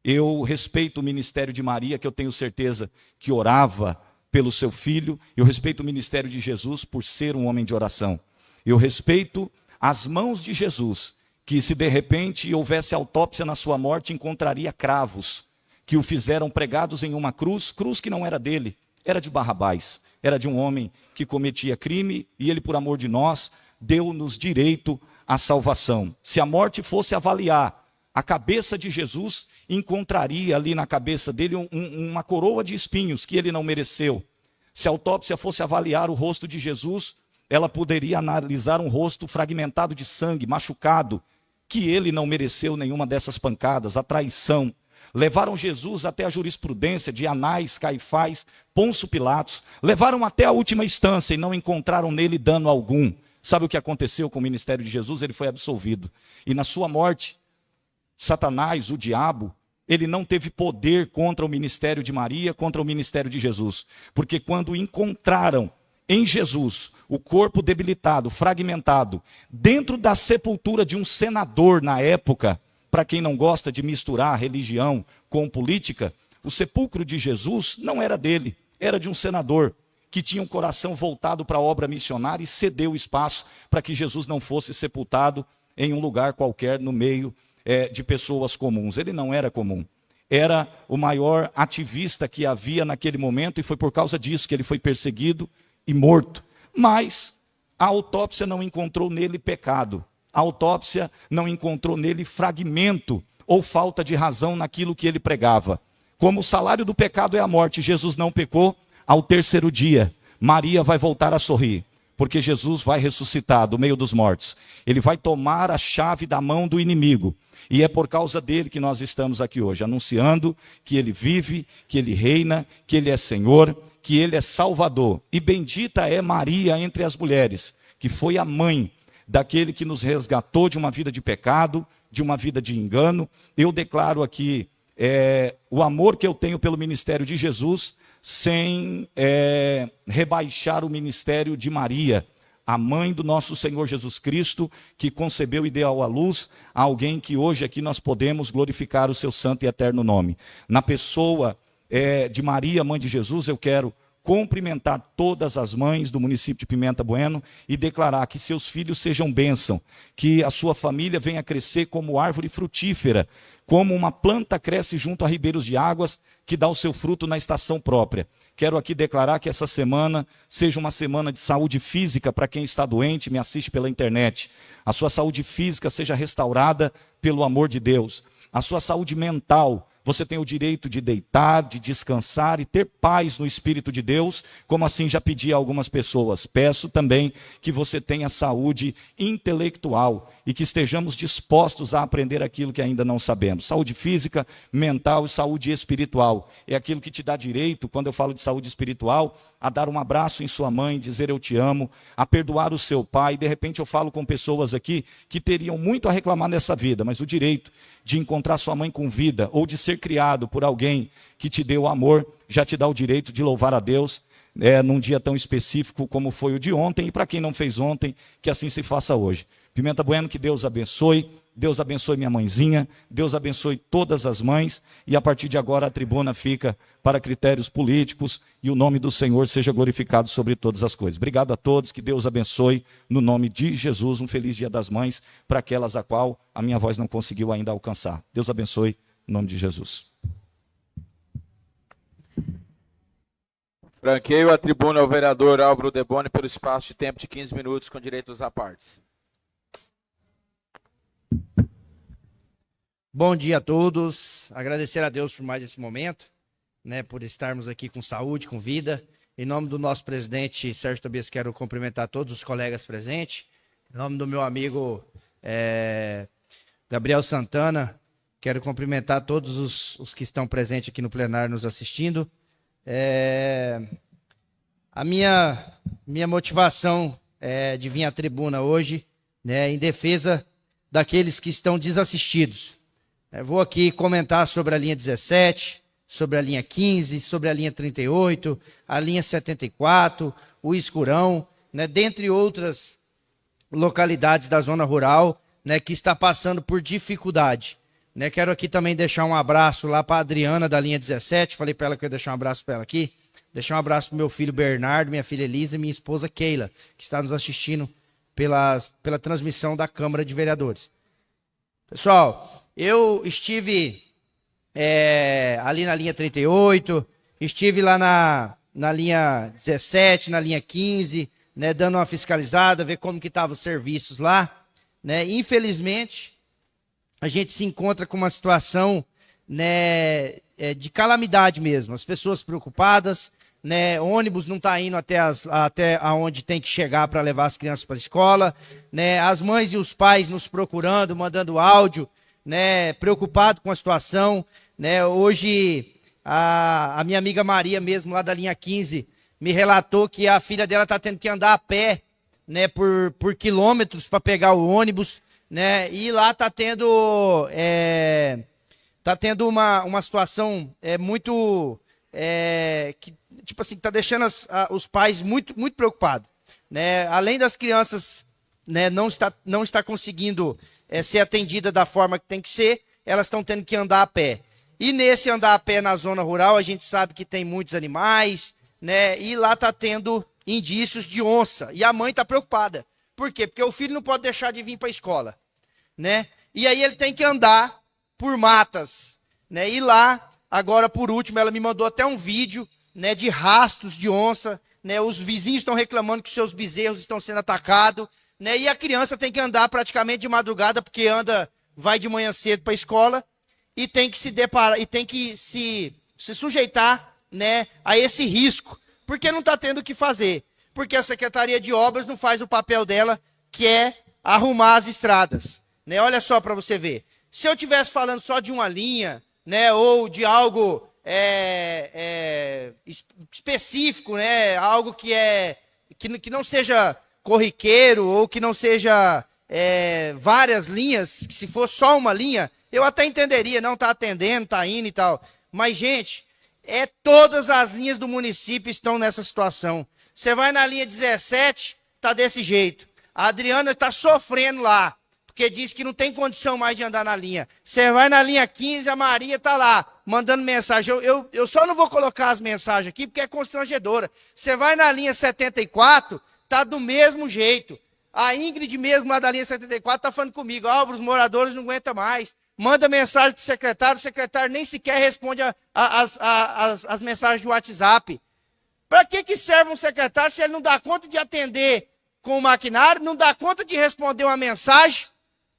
Speaker 3: Eu respeito o ministério de Maria, que eu tenho certeza que orava pelo seu filho. Eu respeito o ministério de Jesus por ser um homem de oração. Eu respeito as mãos de Jesus, que se de repente houvesse autópsia na sua morte, encontraria cravos que o fizeram pregados em uma cruz que não era dele, era de Barrabás, era de um homem que cometia crime, e ele, por amor de nós, deu-nos direito à salvação. Se a morte fosse avaliar a cabeça de Jesus, encontraria ali na cabeça dele uma coroa de espinhos que ele não mereceu. Se a autópsia fosse avaliar o rosto de Jesus, ela poderia analisar um rosto fragmentado de sangue, machucado, que ele não mereceu nenhuma dessas pancadas, a traição. Levaram Jesus até a jurisprudência de Anás, Caifás, Pôncio Pilatos. Levaram até a última instância e não encontraram nele dano algum. Sabe o que aconteceu com o ministério de Jesus? Ele foi absolvido. E na sua morte, Satanás, o diabo, ele não teve poder contra o ministério de Maria, contra o ministério de Jesus. Porque quando encontraram em Jesus o corpo debilitado, fragmentado, dentro da sepultura de um senador na época, para quem não gosta de misturar religião com política, o sepulcro de Jesus não era dele, era de um senador que tinha um coração voltado para a obra missionária e cedeu espaço para que Jesus não fosse sepultado em um lugar qualquer no meio de pessoas comuns. Ele não era comum. Era o maior ativista que havia naquele momento, e foi por causa disso que ele foi perseguido e morto. Mas a autópsia não encontrou nele pecado. A autópsia não encontrou nele fragmento ou falta de razão naquilo que ele pregava. Como o salário do pecado é a morte, Jesus não pecou, ao terceiro dia, Maria vai voltar a sorrir, porque Jesus vai ressuscitar do meio dos mortos. Ele vai tomar a chave da mão do inimigo. E é por causa dele que nós estamos aqui hoje, anunciando que ele vive, que ele reina, que ele é Senhor, que ele é Salvador. E bendita é Maria entre as mulheres, que foi a mãe daquele que nos resgatou de uma vida de pecado, de uma vida de engano. Eu declaro aqui o amor que eu tenho pelo ministério de Jesus, sem rebaixar o ministério de Maria, a mãe do nosso Senhor Jesus Cristo, que concebeu e deu à luz a alguém que hoje aqui nós podemos glorificar o seu santo e eterno nome. Na pessoa de Maria, mãe de Jesus, eu quero cumprimentar todas as mães do município de Pimenta Bueno e declarar que seus filhos sejam bênção, que a sua família venha crescer como árvore frutífera, como uma planta cresce junto a ribeiros de águas, que dá o seu fruto na estação própria. Quero aqui declarar que essa semana seja uma semana de saúde física para quem está doente e me assiste pela internet. A sua saúde física seja restaurada pelo amor de Deus. A sua saúde mental, você tem o direito de deitar, de descansar e ter paz no Espírito de Deus, como assim já pedi a algumas pessoas. Peço também que você tenha saúde intelectual e que estejamos dispostos a aprender aquilo que ainda não sabemos. Saúde física, mental e saúde espiritual. É aquilo que te dá direito, quando eu falo de saúde espiritual, a dar um abraço em sua mãe, dizer eu te amo, a perdoar o seu pai. De repente eu falo com pessoas aqui que teriam muito a reclamar nessa vida, mas o direito de encontrar sua mãe com vida ou de ser criado por alguém que te deu amor, já te dá o direito de louvar a Deus num dia tão específico como foi o de ontem, e para quem não fez ontem, que assim se faça hoje. Pimenta Bueno, que Deus abençoe minha mãezinha, Deus abençoe todas as mães, e a partir de agora a tribuna fica para critérios políticos, e o nome do Senhor seja glorificado sobre todas as coisas. Obrigado a todos, que Deus abençoe, no nome de Jesus, um feliz Dia das Mães, para aquelas a qual a minha voz não conseguiu ainda alcançar. Deus abençoe, em nome de Jesus.
Speaker 1: Franqueio a tribuna ao vereador Álvaro Deboni pelo espaço de tempo de 15 minutos, com direitos à partes.
Speaker 2: Bom dia a todos, agradecer a Deus por mais esse momento, né, por estarmos aqui com saúde, com vida. Em nome do nosso presidente Sérgio Tobias, quero cumprimentar todos os colegas presentes. Em nome do meu amigo Gabriel Santana, quero cumprimentar todos os que estão presentes aqui no plenário nos assistindo. A minha motivação de vir à tribuna hoje, né, em defesa daqueles que estão desassistidos. Vou aqui comentar sobre a linha 17, sobre a linha 15, sobre a linha 38, a linha 74, o Escurão, né, dentre outras localidades da zona rural, né, que está passando por dificuldade. Né, quero aqui também deixar um abraço lá para a Adriana da linha 17, falei para ela que eu ia deixar um abraço para ela aqui. Deixar um abraço para meu filho Bernardo, minha filha Elisa e minha esposa Keila, que está nos assistindo pela transmissão da Câmara de Vereadores. Pessoal, eu estive ali na linha 38, estive lá na linha 17, na linha 15, né, dando uma fiscalizada, ver como que estavam os serviços lá. Né. Infelizmente, a gente se encontra com uma situação, né, de calamidade mesmo. As pessoas preocupadas, né, ônibus não está indo até aonde tem que chegar para levar as crianças para a escola, né, as mães e os pais nos procurando, mandando áudio, né, preocupado com a situação. Né. Hoje, a minha amiga Maria mesmo, lá da linha 15, me relatou que a filha dela está tendo que andar a pé, né, por quilômetros para pegar o ônibus. Né, e lá está tendo uma situação muito que, tipo assim, está deixando os pais muito preocupados. Né, além das crianças, né, não está conseguindo ser atendida da forma que tem que ser, elas estão tendo que andar a pé. E nesse andar a pé na zona rural, a gente sabe que tem muitos animais, né, e lá está tendo indícios de onça. E a mãe está preocupada. Por quê? Porque o filho não pode deixar de vir para a escola, né? E aí ele tem que andar por matas, né? E lá, agora por último, ela me mandou até um vídeo, né, de rastros de onça, né? Os vizinhos estão reclamando que seus bezerros estão sendo atacados, né? E a criança tem que andar praticamente de madrugada, porque vai de manhã cedo para a escola e tem que se deparar e tem que se sujeitar, né, a esse risco, porque não está tendo o que fazer. Porque a Secretaria de Obras não faz o papel dela, que é arrumar as estradas. Né? Olha só para você ver. Se eu estivesse falando só de uma linha, né, ou de algo específico, né, algo que não seja corriqueiro, ou que não seja várias linhas, que se fosse só uma linha, eu até entenderia, não está atendendo, está indo e tal. Mas, gente, todas as linhas do município estão nessa situação. Você vai na linha 17, tá desse jeito. A Adriana está sofrendo lá, porque diz que não tem condição mais de andar na linha. Você vai na linha 15, a Maria está lá, mandando mensagem. Eu só não vou colocar as mensagens aqui, porque é constrangedora. Você vai na linha 74, tá do mesmo jeito. A Ingrid mesmo, lá da linha 74, está falando comigo. Álvaro, os moradores não aguentam mais. Manda mensagem para o secretário nem sequer responde as mensagens de WhatsApp. Para que serve um secretário se ele não dá conta de atender com o maquinário, não dá conta de responder uma mensagem?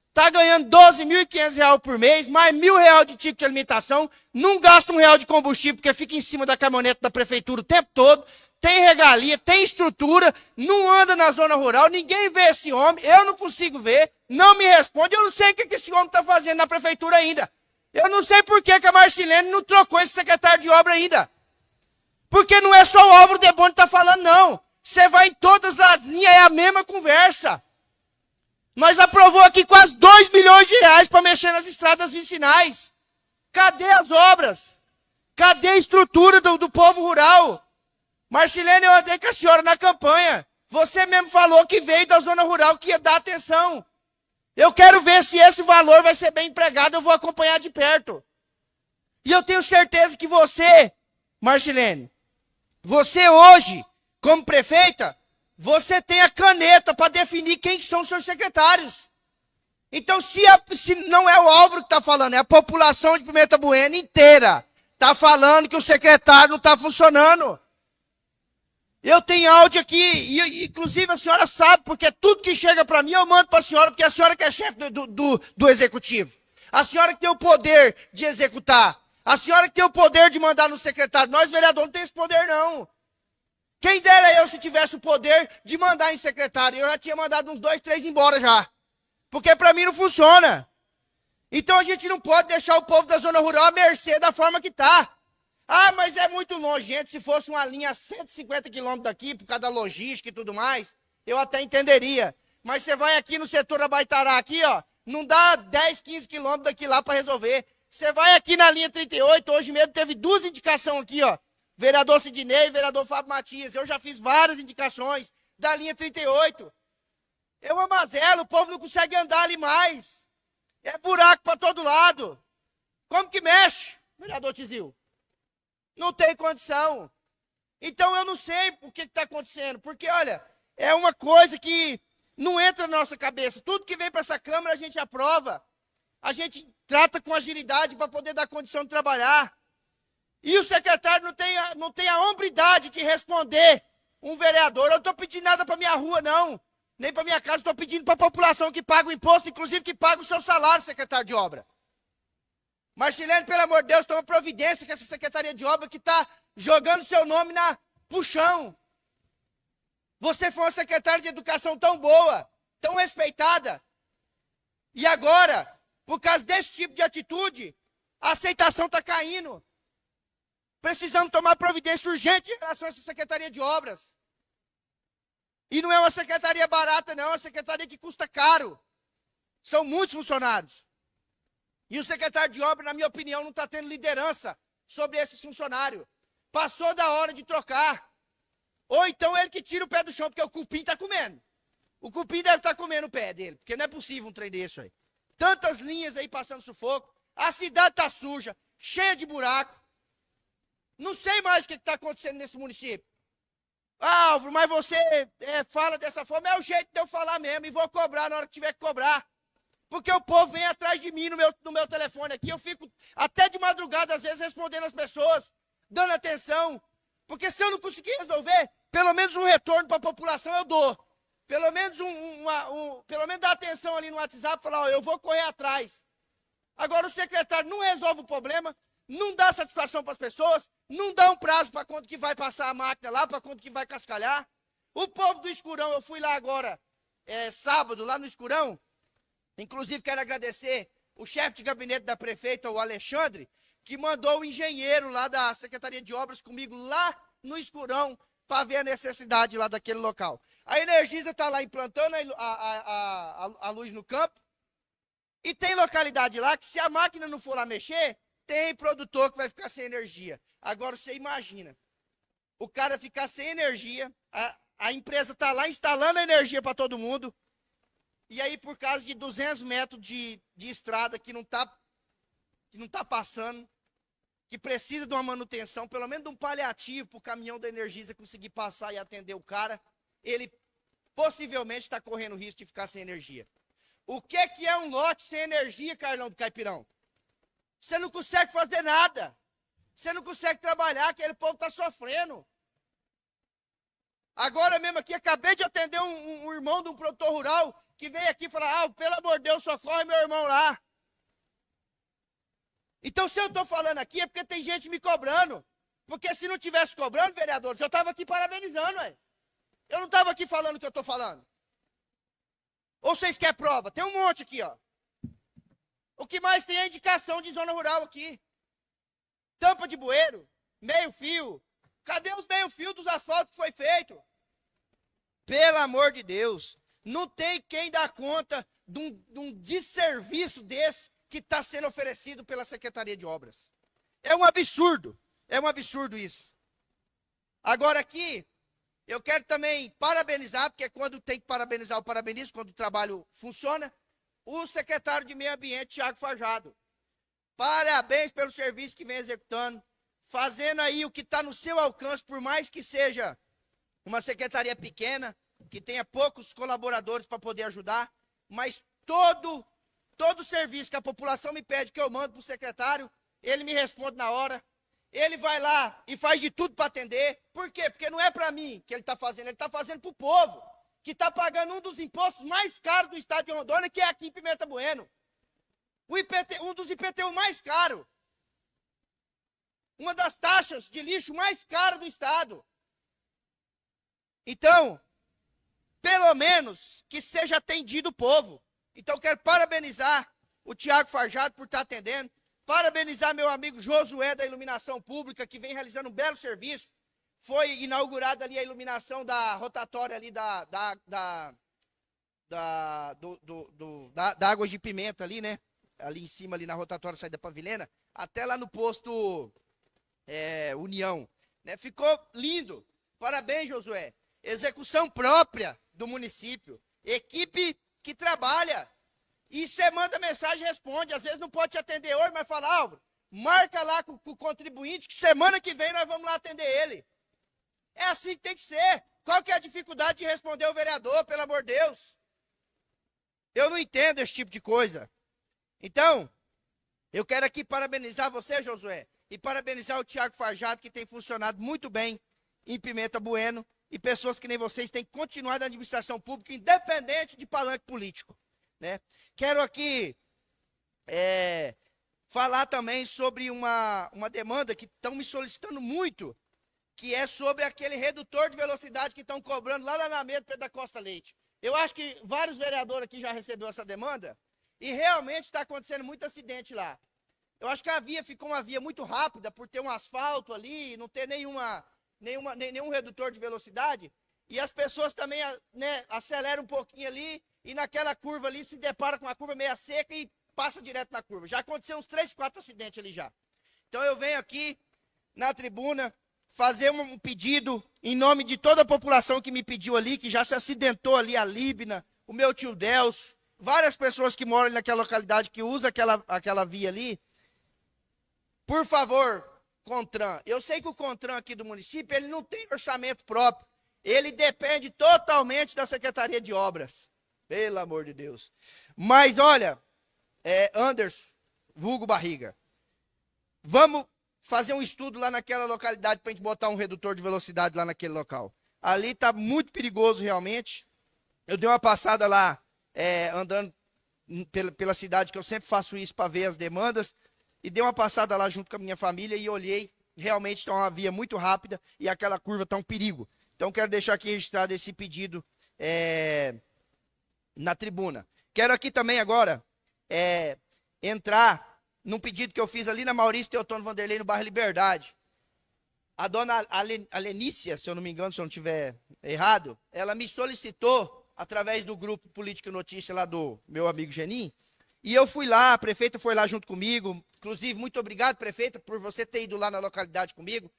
Speaker 2: Está ganhando R$12.500 por mês, mais R$1.000 de ticket de alimentação, não gasta R$1 de combustível, porque fica em cima da caminhonete da prefeitura o tempo todo, tem regalia, tem estrutura, não anda na zona rural, ninguém vê esse homem, eu não consigo ver, não me responde, eu não sei o que esse homem está fazendo na prefeitura ainda. Eu não sei por que a Marcilene não trocou esse secretário de obra ainda. Porque não é só o Álvaro Deboni que está falando, não. Você vai em todas as linhas, é a mesma conversa. Nós aprovou aqui quase R$2 milhões para mexer nas estradas vicinais. Cadê as obras? Cadê a estrutura do povo rural? Marcilene, eu andei com a senhora na campanha. Você mesmo falou que veio da zona rural, que ia dar atenção. Eu quero ver se esse valor vai ser bem empregado, eu vou acompanhar de perto. E eu tenho certeza que você, Marcilene, você hoje, como prefeita, você tem a caneta para definir quem são os seus secretários. Então, se não é o Álvaro que está falando, é a população de Pimenta Bueno inteira está falando que o secretário não está funcionando. Eu tenho áudio aqui, e inclusive a senhora sabe, porque tudo que chega para mim eu mando para a senhora, porque a senhora que é chefe do executivo. A senhora que tem o poder de executar. A senhora que tem o poder de mandar no secretário. Nós, vereadores, não temos esse poder, não. Quem dera eu se tivesse o poder de mandar em secretário. Eu já tinha mandado uns 2, 3 embora já. Porque para mim não funciona. Então a gente não pode deixar o povo da zona rural à mercê da forma que está. Ah, mas é muito longe, gente. Se fosse uma linha a 150 quilômetros daqui, por causa da logística e tudo mais, eu até entenderia. Mas você vai aqui no setor Abaitará, aqui, ó, não dá 10, 15 quilômetros daqui lá para resolver. Você vai aqui na linha 38, hoje mesmo teve 2 indicações aqui, ó. Vereador Sidney e vereador Fábio Matias. Eu já fiz várias indicações da linha 38. Eu amazelo, o povo não consegue andar ali mais. É buraco para todo lado. Como que mexe, vereador Tizil? Não tem condição. Então eu não sei o que está acontecendo. Porque, olha, é uma coisa que não entra na nossa cabeça. Tudo que vem para essa Câmara a gente aprova. A gente trata com agilidade para poder dar condição de trabalhar. E o secretário não tem a hombridade de responder um vereador. Eu não estou pedindo nada para minha rua, não. Nem para minha casa, estou pedindo para a população que paga o imposto, inclusive que paga o seu salário, secretário de obra. Marcilene, pelo amor de Deus, toma providência com essa secretaria de obra que está jogando seu nome pro chão. Você foi uma secretária de educação tão boa, tão respeitada. E agora, por causa desse tipo de atitude, a aceitação está caindo. Precisamos tomar providência urgente em relação a essa secretaria de obras. E não é uma secretaria barata, não, é uma secretaria que custa caro. São muitos funcionários. E o secretário de obra, na minha opinião, não está tendo liderança sobre esses funcionários. Passou da hora de trocar. Ou então ele que tira o pé do chão, porque o cupim está comendo. O cupim deve estar comendo o pé dele, porque não é possível um trem desse aí. Tantas linhas aí passando sufoco. A cidade está suja, cheia de buraco. Não sei mais o que está acontecendo nesse município. Ah, Álvaro, mas você fala dessa forma, é o jeito de eu falar mesmo, e vou cobrar na hora que tiver que cobrar. Porque o povo vem atrás de mim no meu telefone aqui, eu fico até de madrugada, às vezes, respondendo as pessoas, dando atenção. Porque se eu não conseguir resolver, pelo menos um retorno para a população eu dou. Pelo menos pelo menos dar atenção ali no WhatsApp, falar, ó, eu vou correr atrás. Agora o secretário não resolve o problema, não dá satisfação para as pessoas, não dá um prazo para quando que vai passar a máquina lá, para quando que vai cascalhar. O povo do Escurão, eu fui lá agora, sábado, lá no Escurão, inclusive quero agradecer o chefe de gabinete da prefeita, o Alexandre, que mandou o engenheiro lá da Secretaria de Obras comigo lá no Escurão para ver a necessidade lá daquele local. A Energisa está lá implantando a luz no campo e tem localidade lá que se a máquina não for lá mexer, tem produtor que vai ficar sem energia. Agora você imagina, o cara ficar sem energia, a empresa está lá instalando a energia para todo mundo,
Speaker 4: e aí por causa de 200 metros de estrada que não tá passando, que precisa de uma manutenção, pelo menos de um paliativo para o caminhão da Energisa conseguir passar e atender o cara, ele possivelmente está correndo risco de ficar sem energia. O que é um lote sem energia, Carlão do Caipirão? Você não consegue fazer nada. Você não consegue trabalhar, aquele povo está sofrendo. Agora mesmo aqui, acabei de atender um irmão de um produtor rural que veio aqui e falou, pelo amor de Deus, socorre meu irmão lá. Então, se eu estou falando aqui, é porque tem gente me cobrando. Porque se não tivesse cobrando, vereadores, eu estava aqui parabenizando, ué. Eu não estava aqui falando o que eu estou falando. Ou vocês querem prova? Tem um monte aqui, ó. O que mais tem é indicação de zona rural aqui. Tampa de bueiro, meio fio. Cadê os meio fio dos asfaltos que foi feito? Pelo amor de Deus. Não tem quem dá conta de um desserviço desse que está sendo oferecido pela Secretaria de Obras. É um absurdo isso. Agora aqui, eu quero também parabenizar, porque quando tem que parabenizar, eu parabenizo, quando o trabalho funciona, o secretário de Meio Ambiente, Tiago Farjado. Parabéns pelo serviço que vem executando, fazendo aí o que está no seu alcance, por mais que seja uma secretaria pequena, que tenha poucos colaboradores para poder ajudar, mas todo serviço que a população me pede que eu mando para o secretário, ele me responde na hora, ele vai lá e faz de tudo para atender. Por quê? Porque não é para mim que ele está fazendo, ele está fazendo para o povo, que está pagando um dos impostos mais caros do estado de Rondônia, que é aqui em Pimenta Bueno. Um dos IPTU mais caros. Uma das taxas de lixo mais caras do estado. Então, pelo menos que seja atendido o povo. Então, quero parabenizar o Tiago Farjado por estar atendendo. Parabenizar meu amigo Josué da Iluminação Pública, que vem realizando um belo serviço. Foi inaugurada ali a iluminação da rotatória ali da Água de Pimenta ali, né? Ali em cima, ali na rotatória saída da Pavilena, até lá no posto União. Né? Ficou lindo. Parabéns, Josué. Execução própria do município. Equipe que trabalha. E você manda mensagem e responde. Às vezes não pode te atender hoje, mas fala, Álvaro, marca lá com o contribuinte que semana que vem nós vamos lá atender ele. É assim que tem que ser. Qual que é a dificuldade de responder o vereador, pelo amor de Deus? Eu não entendo esse tipo de coisa. Então, eu quero aqui parabenizar você, Josué, e parabenizar o Tiago Farjado, que tem funcionado muito bem em Pimenta Bueno, e pessoas que nem vocês têm que continuar na administração pública, independente de palanque político. Né? Quero aqui falar também sobre uma demanda que estão me solicitando muito, que é sobre aquele redutor de velocidade que estão cobrando lá na Alameda Pedro da Costa Leite. Eu acho que vários vereadores aqui já receberam essa demanda, e realmente está acontecendo muito acidente lá. Eu acho que a via ficou uma via muito rápida, por ter um asfalto ali, não ter nenhum redutor de velocidade, e as pessoas também aceleram um pouquinho ali, e naquela curva ali se depara com uma curva meia seca e passa direto na curva. Já aconteceu uns 3, 4 acidentes ali já. Então eu venho aqui na tribuna fazer um pedido em nome de toda a população que me pediu ali, que já se acidentou ali, a Líbina, o meu tio Delcio, várias pessoas que moram naquela localidade, que usam aquela via ali. Por favor, CONTRAN, eu sei que o CONTRAN aqui do município, ele não tem orçamento próprio, ele depende totalmente da Secretaria de Obras, pelo amor de Deus. Mas olha, Anderson, vulgo Barriga, vamos fazer um estudo lá naquela localidade para a gente botar um redutor de velocidade lá naquele local. Ali está muito perigoso realmente. Eu dei uma passada lá, andando pela cidade, que eu sempre faço isso para ver as demandas, e dei uma passada lá junto com a minha família e olhei, realmente está uma via muito rápida e aquela curva está um perigo. Então quero deixar aqui registrado esse pedido na tribuna. Quero aqui também agora entrar num pedido que eu fiz ali na Maurício Teotônio Vanderlei, no bairro Liberdade. A dona Alenícia, se eu não me engano, se eu não estiver errado, ela me solicitou, através do grupo Política Notícia lá do meu amigo Genin, e eu fui lá, a prefeita foi lá junto comigo, inclusive, muito obrigado, prefeita, por você ter ido lá na localidade comigo.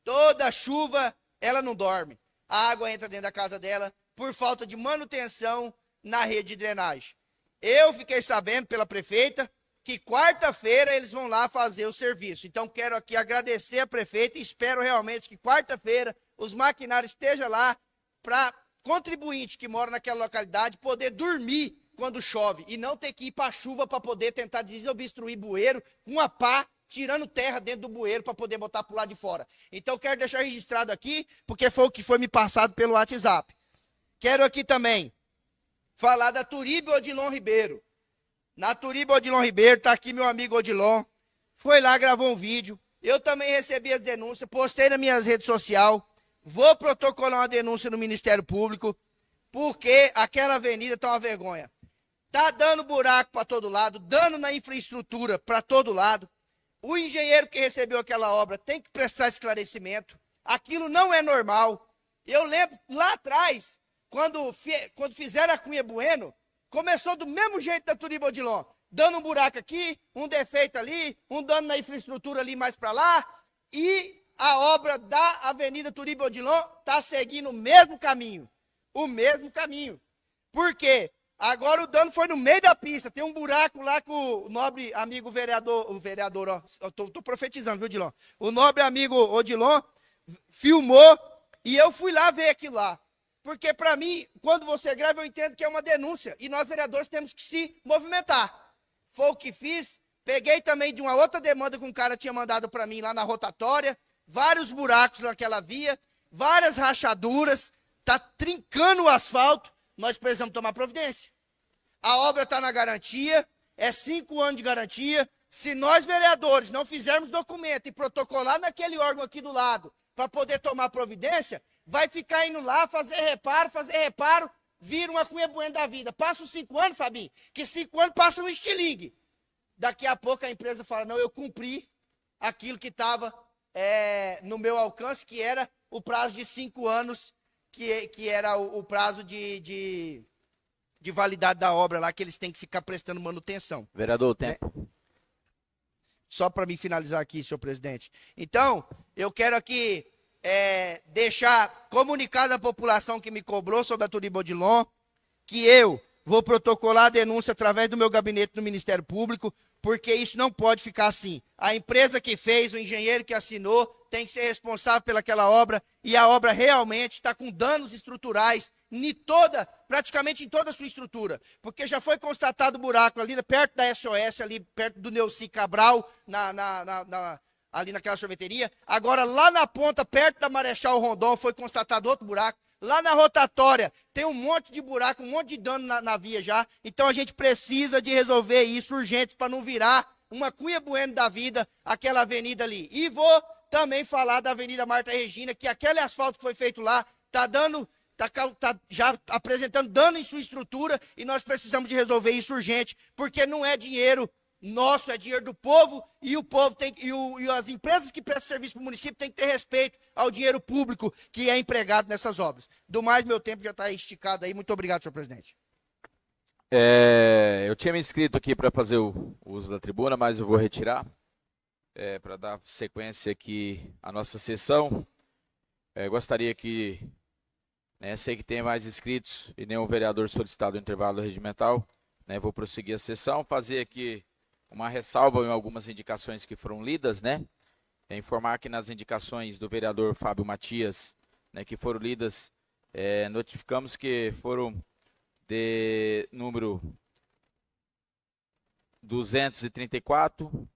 Speaker 4: Toda chuva, ela não dorme. A água entra dentro da casa dela, por falta de manutenção na rede de drenagem. Eu fiquei sabendo pela prefeita que quarta-feira eles vão lá fazer o serviço. Então, quero aqui agradecer a prefeita e espero realmente que quarta-feira os maquinários estejam lá para contribuinte que mora naquela localidade poder dormir quando chove e não ter que ir para a chuva para poder tentar desobstruir bueiro com uma pá, tirando terra dentro do bueiro para poder botar para o lado de fora. Então, quero deixar registrado aqui, porque foi o que foi me passado pelo WhatsApp. Quero aqui também falar da Turibe Odilon Ribeiro. Na Turibe Odilon Ribeiro, está aqui meu amigo Odilon, foi lá, gravou um vídeo. Eu também recebi as denúncias, postei nas minhas redes sociais. Vou protocolar uma denúncia no Ministério Público, porque aquela avenida está uma vergonha. Está dando buraco para todo lado, dano na infraestrutura para todo lado. O engenheiro que recebeu aquela obra tem que prestar esclarecimento. Aquilo não é normal. Eu lembro lá atrás, quando fizeram a Cunha Bueno, começou do mesmo jeito da Turibe Odilon, dando um buraco aqui, um defeito ali, um dano na infraestrutura ali mais para lá, e a obra da Avenida Turibe Odilon está seguindo o mesmo caminho. O mesmo caminho. Por quê? Agora o dano foi no meio da pista. Tem um buraco lá que o nobre amigo vereador, ó, eu tô profetizando, viu, Odilon? O nobre amigo Odilon filmou e eu fui lá ver aquilo lá. Porque para mim, quando você grava, eu entendo que é uma denúncia. E nós, vereadores, temos que se movimentar. Foi o que fiz. Peguei também de uma outra demanda que um cara tinha mandado para mim lá na rotatória. Vários buracos naquela via, várias rachaduras. Está trincando o asfalto. Nós precisamos tomar providência. A obra está na garantia, é 5 anos de garantia. Se nós, vereadores, não fizermos documento e protocolar naquele órgão aqui do lado para poder tomar providência, vai ficar indo lá fazer reparo, vira uma Cunha Bueno da vida. Passa os 5 anos, Fabinho, que 5 anos passa um estilingue. Daqui a pouco a empresa fala, não, eu cumpri aquilo que estava no meu alcance, que era o prazo de 5 anos, que era o prazo de validade da obra lá, que eles têm que ficar prestando manutenção.
Speaker 1: Vereador, o tempo.
Speaker 4: Só para me finalizar aqui, senhor presidente. Então, eu quero aqui deixar comunicado à população que me cobrou sobre a Turibe Odilon, que eu vou protocolar a denúncia através do meu gabinete no Ministério Público, porque isso não pode ficar assim. A empresa que fez, o engenheiro que assinou, tem que ser responsável pelaquela obra, e a obra realmente está com danos estruturais praticamente em toda a sua estrutura, porque já foi constatado buraco ali perto da SOS, ali perto do Neuci Cabral, ali naquela sorveteria. Agora, lá na ponta, perto da Marechal Rondon, foi constatado outro buraco. Lá na rotatória, tem um monte de buraco, um monte de dano na via já. Então, a gente precisa de resolver isso urgente para não virar uma Cunha Bueno da vida, aquela avenida ali. E vou também falar da Avenida Marta Regina, que aquele asfalto que foi feito lá está já apresentando dano em sua estrutura, e nós precisamos de resolver isso urgente, porque não é dinheiro nosso, é dinheiro do povo, e o povo e as empresas que prestam serviço para o município têm que ter respeito ao dinheiro público que é empregado nessas obras. Do mais, meu tempo já está esticado aí. Muito obrigado, senhor presidente.
Speaker 1: Eu tinha me inscrito aqui para fazer o uso da tribuna, mas eu vou retirar para dar sequência aqui à nossa sessão. Gostaria que, sei que tem mais inscritos e nenhum vereador solicitado o intervalo regimental, vou prosseguir a sessão, fazer aqui uma ressalva em algumas indicações que foram lidas, informar que nas indicações do vereador Fábio Matias, que foram lidas, notificamos que foram de número 234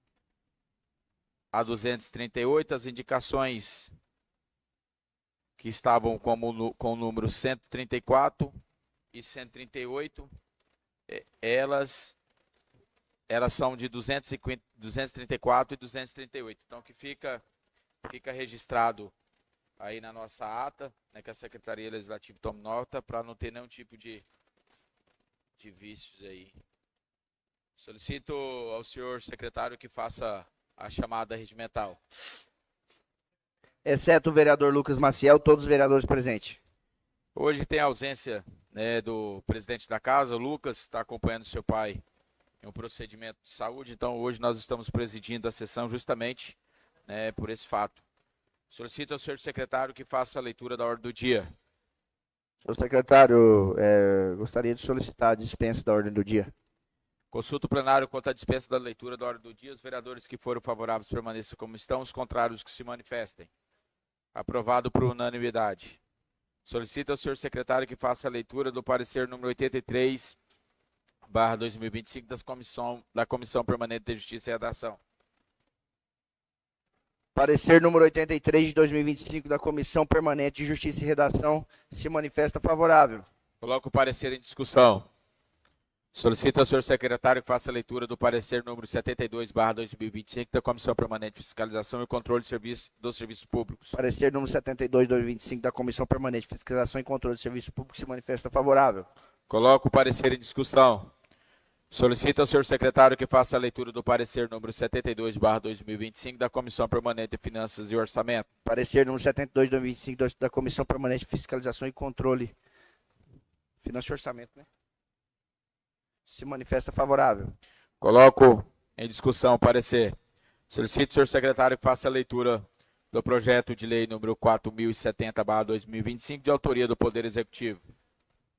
Speaker 1: a 238, as indicações que estavam com o número 134 e 138, elas são de 234 e 238. Então, que fica registrado aí na nossa ata, que a Secretaria Legislativa tome nota, para não ter nenhum tipo de vícios aí. Solicito ao senhor secretário que faça a chamada regimental.
Speaker 2: Exceto o vereador Lucas Maciel, todos os vereadores presentes.
Speaker 1: Hoje tem a ausência do presidente da casa, o Lucas, está acompanhando seu pai em um procedimento de saúde, então hoje nós estamos presidindo a sessão justamente por esse fato. Solicito ao senhor secretário que faça a leitura da ordem do dia.
Speaker 2: Senhor secretário, gostaria de solicitar a dispensa da ordem do dia.
Speaker 1: Consulta o plenário quanto à dispensa da leitura da ordem do dia. Os vereadores que foram favoráveis permaneçam como estão, os contrários que se manifestem. Aprovado por unanimidade. Solicita ao senhor secretário que faça a leitura do parecer número 83/2025 da Comissão Permanente de Justiça e Redação.
Speaker 2: Parecer número 83 de 2025 da Comissão Permanente de Justiça e Redação se manifesta favorável.
Speaker 1: Coloco o parecer em discussão. Solicita ao senhor secretário que faça a leitura do parecer número 72/2025 da Comissão Permanente de Fiscalização e Controle dos Serviços Públicos.
Speaker 2: Parecer número 72 de 2025 da Comissão Permanente de Fiscalização e Controle do Serviço Público se manifesta favorável.
Speaker 1: Coloco o parecer em discussão. Solicita ao senhor secretário que faça a leitura do parecer número 72/2025 da Comissão Permanente de Finanças e Orçamento.
Speaker 2: Parecer número 72 de 2025 da Comissão Permanente de Fiscalização e Controle. Finanças e Orçamento, né? Se manifesta favorável.
Speaker 1: Coloco em discussão o parecer. Solicito ao senhor secretário que faça a leitura do projeto de lei número 4070/2025, de autoria do Poder Executivo.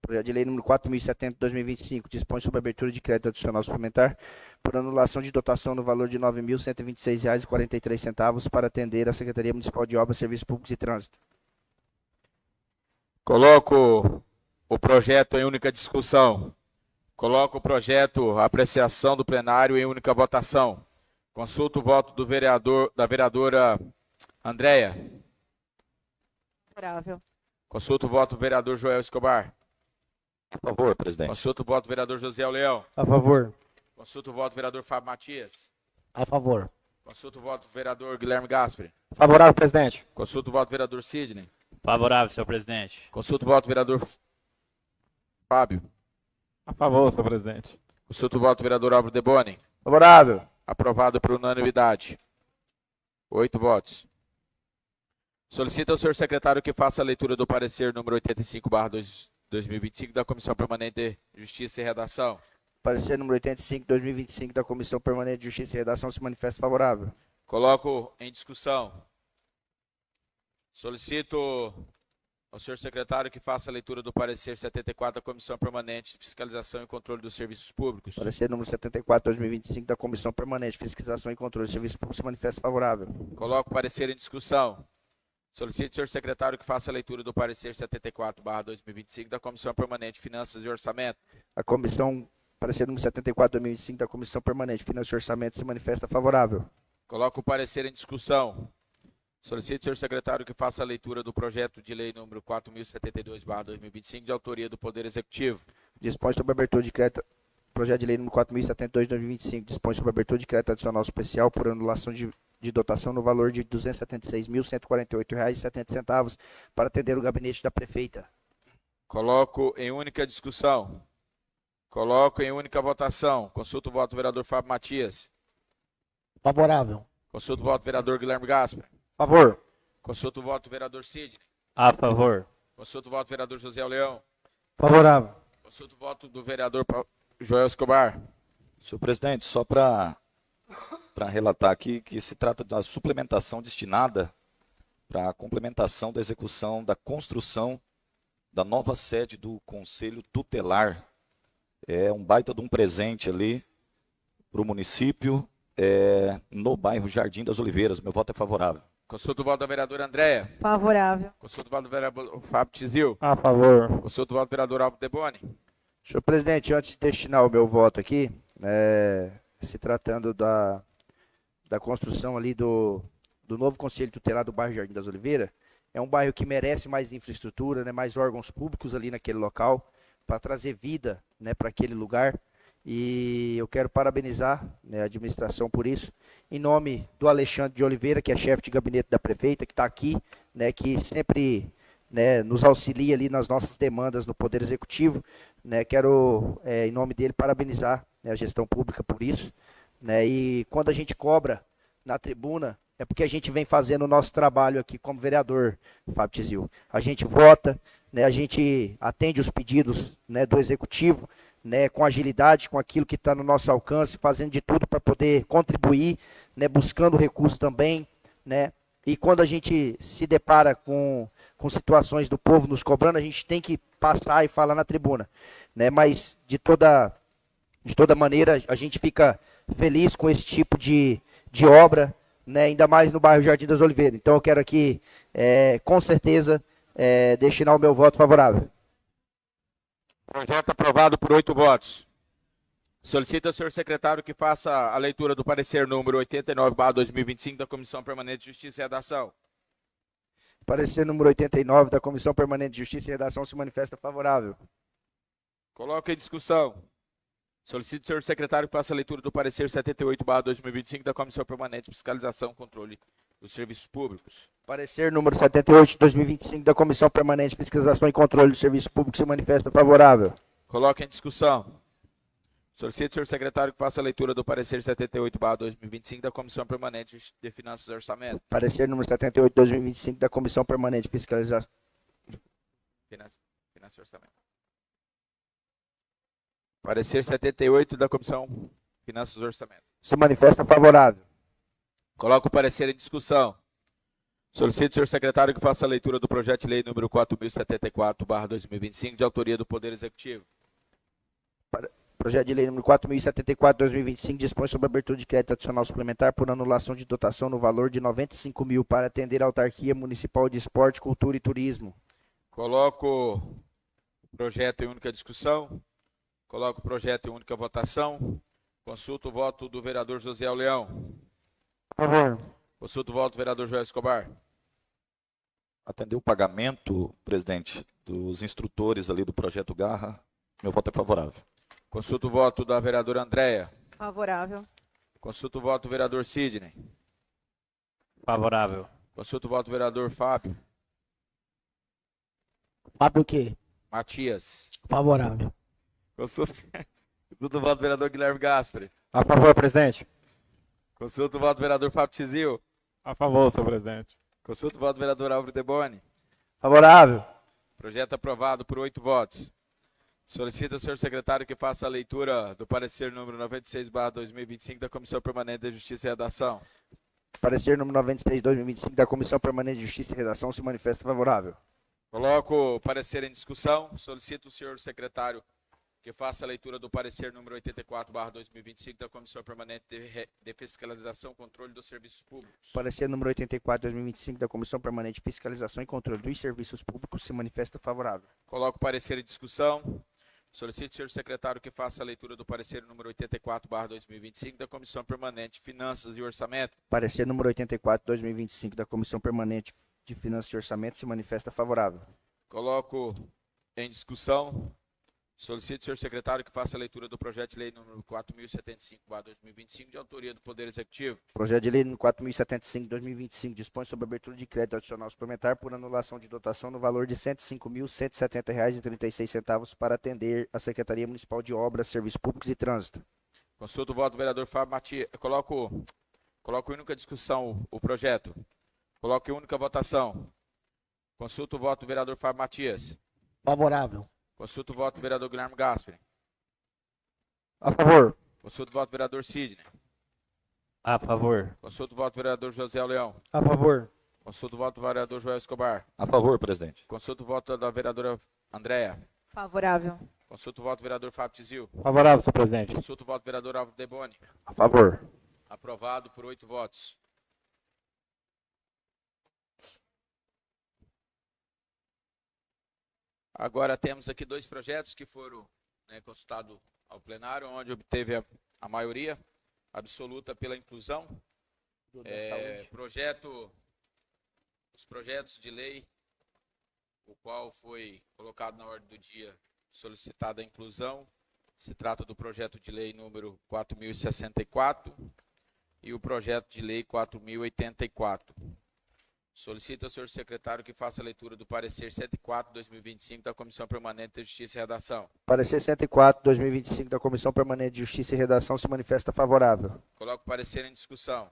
Speaker 2: Projeto de lei número 4070 de 2025 dispõe sobre a abertura de crédito adicional suplementar por anulação de dotação no valor de R$ 9.126,43 para atender a Secretaria Municipal de Obras, Serviços Públicos e Trânsito.
Speaker 1: Coloco o projeto em única discussão. Coloco o projeto, a apreciação do plenário em única votação. Consulto o voto da vereadora Andréia.
Speaker 5: Favorável.
Speaker 1: Consulto o voto do vereador Joel Escobar.
Speaker 3: A favor, presidente.
Speaker 1: Consulto o voto do vereador José Leão.
Speaker 6: A favor.
Speaker 1: Consulto o voto do vereador Fábio Matias.
Speaker 6: A favor.
Speaker 1: Consulto o voto do vereador Guilherme Gaspari.
Speaker 6: Favorável, presidente.
Speaker 1: Consulto o voto do vereador Sidney.
Speaker 7: Favorável, senhor presidente.
Speaker 1: Consulto o voto do vereador Fábio.
Speaker 6: A favor, senhor presidente.
Speaker 1: Consulto o voto do vereador Álvaro Deboni.
Speaker 2: Favorável.
Speaker 1: Aprovado por unanimidade. 8 votos. Solicita ao senhor secretário que faça a leitura do parecer número 85/2025 da Comissão Permanente de Justiça e Redação.
Speaker 2: Parecer número 85 de 2025 da Comissão Permanente de Justiça e Redação se manifesta favorável.
Speaker 1: Coloco em discussão. Solicito ao senhor secretário que faça a leitura do parecer 74 da Comissão Permanente de Fiscalização e Controle dos Serviços Públicos.
Speaker 2: Parecer número 74 de 2025 da Comissão Permanente de Fiscalização e Controle do Serviço Público se manifesta favorável.
Speaker 1: Coloco o parecer em discussão. Solicito ao senhor secretário que faça a leitura do parecer 74/2025 da Comissão Permanente de Finanças e Orçamento.
Speaker 2: Parecer número 74 de 2025 da Comissão Permanente de Finanças e Orçamento se manifesta favorável.
Speaker 1: Coloco o parecer em discussão. Solicito ao senhor secretário que faça a leitura do projeto de lei número 4072/2025 de autoria do Poder Executivo.
Speaker 2: Dispõe sobre a abertura de crédito. Projeto de lei número 4072 de 2025 dispõe sobre a abertura de crédito adicional especial por anulação de dotação no valor de R$ 276.148,70 para atender o gabinete da prefeita.
Speaker 1: Coloco em única discussão. Coloco em única votação. Consulto o voto do vereador Fábio Matias.
Speaker 6: Favorável.
Speaker 1: Consulto o voto do vereador Guilherme Gaspar.
Speaker 6: Favor.
Speaker 1: Consulto o voto do vereador Sidney.
Speaker 7: A favor.
Speaker 1: Consulto o voto do vereador José Leão.
Speaker 6: Favorável.
Speaker 1: Consulto o voto do vereador Joel Escobar.
Speaker 3: Senhor presidente, só para relatar aqui que se trata da suplementação destinada para a complementação da execução da construção da nova sede do Conselho Tutelar. É um baita de um presente ali para o município, no bairro Jardim das Oliveiras. Meu voto é favorável.
Speaker 1: Consulto o voto da vereadora Andréia.
Speaker 5: Favorável.
Speaker 1: Consulto o voto do vereador Fábio Tizil.
Speaker 6: A favor.
Speaker 1: Consulto o voto do vereador Álvaro Deboni.
Speaker 2: Senhor presidente, antes de destinar o meu voto aqui, se tratando da construção ali do novo Conselho Tutelar do bairro Jardim das Oliveiras, é um bairro que merece mais infraestrutura, né, mais órgãos públicos ali naquele local, para trazer vida, né, para aquele lugar. E eu quero parabenizar, né, a administração por isso, em nome do Alexandre de Oliveira, que é chefe de gabinete da prefeita, que está aqui, né, que sempre, né, nos auxilia ali nas nossas demandas no Poder Executivo. Né, quero, em nome dele, parabenizar, né, a gestão pública por isso. Né, e quando a gente cobra na tribuna, é porque a gente vem fazendo o nosso trabalho aqui como vereador, Fábio Tizil. A gente vota, né, a gente atende os pedidos, né, do Executivo, né, com agilidade, com aquilo que está no nosso alcance, fazendo de tudo para poder contribuir, né, buscando recursos também, né, e quando a gente se depara com com situações do povo nos cobrando, a gente tem que passar e falar na tribuna, né? Mas de toda maneira a gente fica feliz com esse tipo de obra, né? Ainda mais no bairro Jardim das Oliveiras. Então eu quero aqui, com certeza, destinar o meu voto favorável.
Speaker 1: Projeto aprovado por 8 votos. Solicito ao senhor secretário que faça a leitura do parecer número 89/2025 da Comissão Permanente de Justiça e Redação.
Speaker 2: Parecer número 89 da Comissão Permanente de Justiça e Redação se manifesta favorável.
Speaker 1: Coloque em discussão. Solicito ao senhor secretário que faça a leitura do parecer 78/2025 da Comissão Permanente de Fiscalização e Controle dos Serviços Públicos.
Speaker 2: Parecer número 78 de 2025 da Comissão Permanente de Fiscalização e Controle dos Serviços Públicos se manifesta favorável.
Speaker 1: Coloque em discussão. Solicito ao senhor secretário que faça a leitura do parecer 78/2025 da Comissão Permanente de Finanças e Orçamento.
Speaker 2: Parecer número 78 de 2025 da Comissão Permanente de Fiscalização.
Speaker 1: Finanças e Orçamento. Parecer 78 da Comissão Finanças e Orçamento.
Speaker 2: Se manifesta favorável.
Speaker 1: Coloco o parecer em discussão. Solicito ao senhor secretário que faça a leitura do projeto de lei número 4074/2025 de autoria do Poder Executivo.
Speaker 2: Projeto de lei número 4074 de 2025 dispõe sobre a abertura de crédito adicional suplementar por anulação de dotação no valor de 95 mil para atender a autarquia municipal de esporte, cultura e turismo.
Speaker 1: Coloco o projeto em única discussão. Coloco o projeto em única votação. Consulto o voto do vereador José Leão.
Speaker 6: Favor.
Speaker 1: Consulto o voto do vereador Joel Escobar.
Speaker 3: Atender o pagamento, presidente, dos instrutores ali do projeto Garra, meu voto é favorável.
Speaker 1: Consulto o voto da vereadora Andréia.
Speaker 5: Favorável.
Speaker 1: Consulto o voto do vereador Sidney.
Speaker 7: Favorável.
Speaker 1: Consulto o voto do vereador Fábio.
Speaker 6: Fábio o quê?
Speaker 1: Matias.
Speaker 6: Favorável.
Speaker 1: Consulto o voto do vereador Guilherme Gaspari.
Speaker 6: A favor, presidente.
Speaker 1: Consulto o voto do vereador Fábio Tizil.
Speaker 7: A favor, senhor presidente.
Speaker 1: Consulto o voto do vereador Álvaro Deboni.
Speaker 2: Favorável.
Speaker 1: Projeto aprovado por 8 votos. Solicito ao senhor secretário que faça a leitura do parecer número 96/2025 da Comissão Permanente de Justiça e Redação.
Speaker 2: Parecer número 96 de 2025 da Comissão Permanente de Justiça e Redação se manifesta favorável.
Speaker 1: Coloco o parecer em discussão. Solicito ao senhor secretário que faça a leitura do parecer número 84/2025 da Comissão Permanente de Fiscalização e Controle dos Serviços Públicos.
Speaker 2: Parecer número 84 de 2025 da Comissão Permanente de Fiscalização e Controle dos Serviços Públicos se manifesta favorável.
Speaker 1: Coloco o parecer em discussão. Solicito ao senhor secretário que faça a leitura do parecer número 84/2025 da Comissão Permanente de Finanças e Orçamento.
Speaker 2: Parecer número 84 de 2025 da Comissão Permanente de Finanças e Orçamento se manifesta favorável.
Speaker 1: Coloco em discussão. Solicito ao senhor secretário que faça a leitura do projeto de lei número 4075/2025 de autoria do Poder Executivo.
Speaker 2: Projeto de lei número 4075 de 2025 dispõe sobre a abertura de crédito adicional suplementar por anulação de dotação no valor de R$ 105.170,36 para atender a Secretaria Municipal de Obras, Serviços Públicos e Trânsito.
Speaker 1: Consulto o voto do vereador Fábio Matias. Coloco em única discussão o projeto. Coloco em única votação. Consulto o voto do vereador Fábio Matias.
Speaker 6: Favorável.
Speaker 1: Consulto o voto do vereador Guilherme Gaspari.
Speaker 6: A favor.
Speaker 1: Consulto o voto do vereador Sidney.
Speaker 7: A favor.
Speaker 1: Consulto o voto do vereador José Leão.
Speaker 6: A favor.
Speaker 1: Consulto o voto do vereador Joel Escobar.
Speaker 3: A favor, presidente.
Speaker 1: Consulto o voto da vereadora Andréia.
Speaker 5: Favorável.
Speaker 1: Consulto o voto do vereador Fábio Tizil.
Speaker 7: Favorável, senhor presidente.
Speaker 1: Consulto o voto do vereador Álvaro Deboni.
Speaker 2: A favor.
Speaker 1: Aprovado por 8 votos. Agora temos aqui 2 projetos que foram consultados ao plenário, onde obteve a maioria absoluta pela inclusão. Os projetos de lei, o qual foi colocado na ordem do dia solicitada a inclusão. Se trata do projeto de lei número 4064 e o projeto de lei 4084. Solicito ao senhor secretário que faça a leitura do parecer 104 de 2025 da Comissão Permanente de Justiça e Redação.
Speaker 2: Parecer 104 de 2025 da Comissão Permanente de Justiça e Redação se manifesta favorável.
Speaker 1: Coloco o parecer em discussão.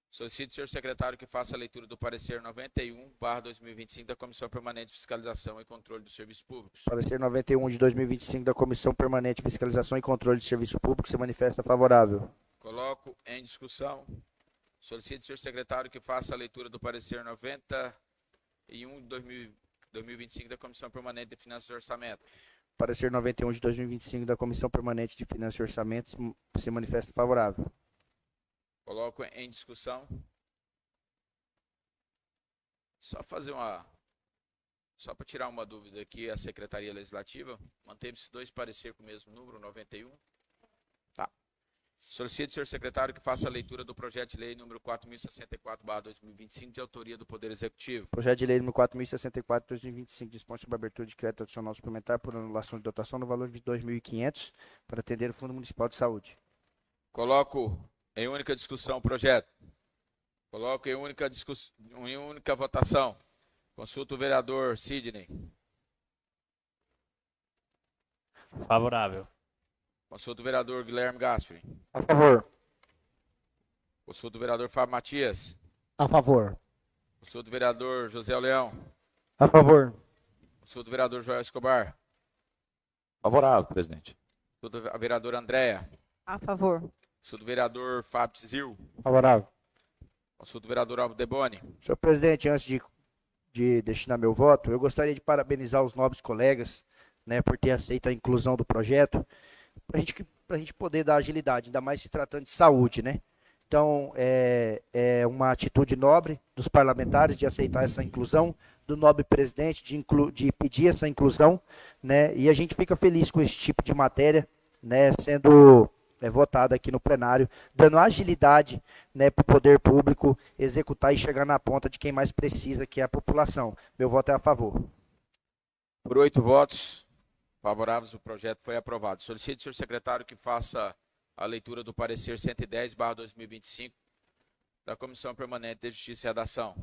Speaker 1: Solicito ao senhor secretário que faça a leitura do parecer 91/2025 da Comissão Permanente de Fiscalização e Controle dos Serviços Públicos.
Speaker 2: Parecer 91 de 2025 da Comissão Permanente de Fiscalização e Controle de Serviço Público se manifesta favorável.
Speaker 1: Coloco em discussão. Solicito ao senhor secretário que faça a leitura do parecer e 1 de 2025 da Comissão Permanente de Finanças e Orçamento.
Speaker 2: Parecer 91 de 2025 da Comissão Permanente de Finanças e Orçamento se manifesta favorável.
Speaker 1: Coloco em discussão. Só para tirar uma dúvida aqui, a Secretaria Legislativa manteve-se 2 pareceres com o mesmo número, 91. Tá. Solicito, senhor secretário, que faça a leitura do projeto de lei número 4064/2025, de autoria do Poder Executivo.
Speaker 2: Projeto de lei número 4064 de 2025 dispõe sobre a abertura de crédito adicional suplementar por anulação de dotação no valor de R$ 2.500 para atender o Fundo Municipal de Saúde.
Speaker 1: Coloco em única discussão o projeto. Coloco em única votação. Consulta o vereador Sidney.
Speaker 7: Favorável.
Speaker 1: Consulta o vereador Guilherme Gaspari.
Speaker 6: A favor.
Speaker 1: Consulta o vereador Fábio Matias.
Speaker 6: A favor.
Speaker 1: Consulta o vereador José Leão.
Speaker 6: A favor.
Speaker 1: Consulta o vereador Joel Escobar.
Speaker 3: Favorável, presidente.
Speaker 1: Consulta a vereadora Andréa.
Speaker 5: A favor.
Speaker 1: Consulta o vereador Fábio Cizil.
Speaker 6: Favorável.
Speaker 1: Consulta o vereador Alvo Deboni.
Speaker 2: Senhor presidente, antes de destinar meu voto, eu gostaria de parabenizar os nobres colegas, né, por ter aceito a inclusão do projeto, para a gente poder dar agilidade, ainda mais se tratando de saúde, né? Então, é uma atitude nobre dos parlamentares de aceitar essa inclusão, do nobre presidente de pedir essa inclusão, né? E a gente fica feliz com esse tipo de matéria, né, sendo votada aqui no plenário, dando agilidade, né, para o poder público executar e chegar na ponta de quem mais precisa, que é a população. Meu voto é a favor.
Speaker 1: Por 8 votos favoráveis, o projeto foi aprovado. Solicito, senhor secretário, que faça a leitura do parecer 110/2025 da Comissão Permanente de Justiça e Redação.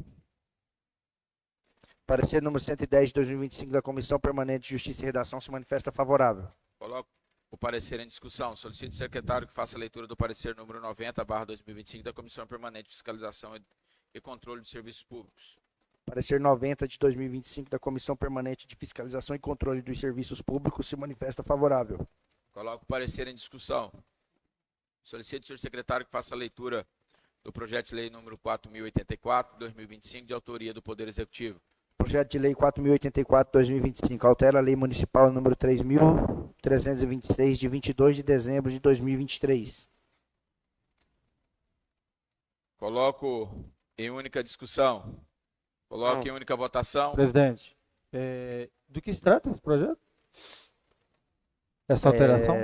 Speaker 2: Parecer número 110 de 2025 da Comissão Permanente de Justiça e Redação se manifesta favorável.
Speaker 1: Coloco o parecer em discussão. Solicito, secretário, que faça a leitura do parecer número 90/2025 da Comissão Permanente de Fiscalização e Controle de Serviços Públicos.
Speaker 2: Parecer 90 de 2025 da Comissão Permanente de Fiscalização e Controle dos Serviços Públicos se manifesta favorável.
Speaker 1: Coloco o parecer em discussão. Solicito, senhor secretário, que faça a leitura do projeto de lei número 4084/2025, de autoria do Poder Executivo.
Speaker 2: Projeto de Lei 4084/2025 altera a Lei Municipal número 3.326, de 22 de dezembro de 2023.
Speaker 1: Coloco em única discussão. Coloco em única votação.
Speaker 6: Presidente, do que se trata esse projeto? Essa alteração?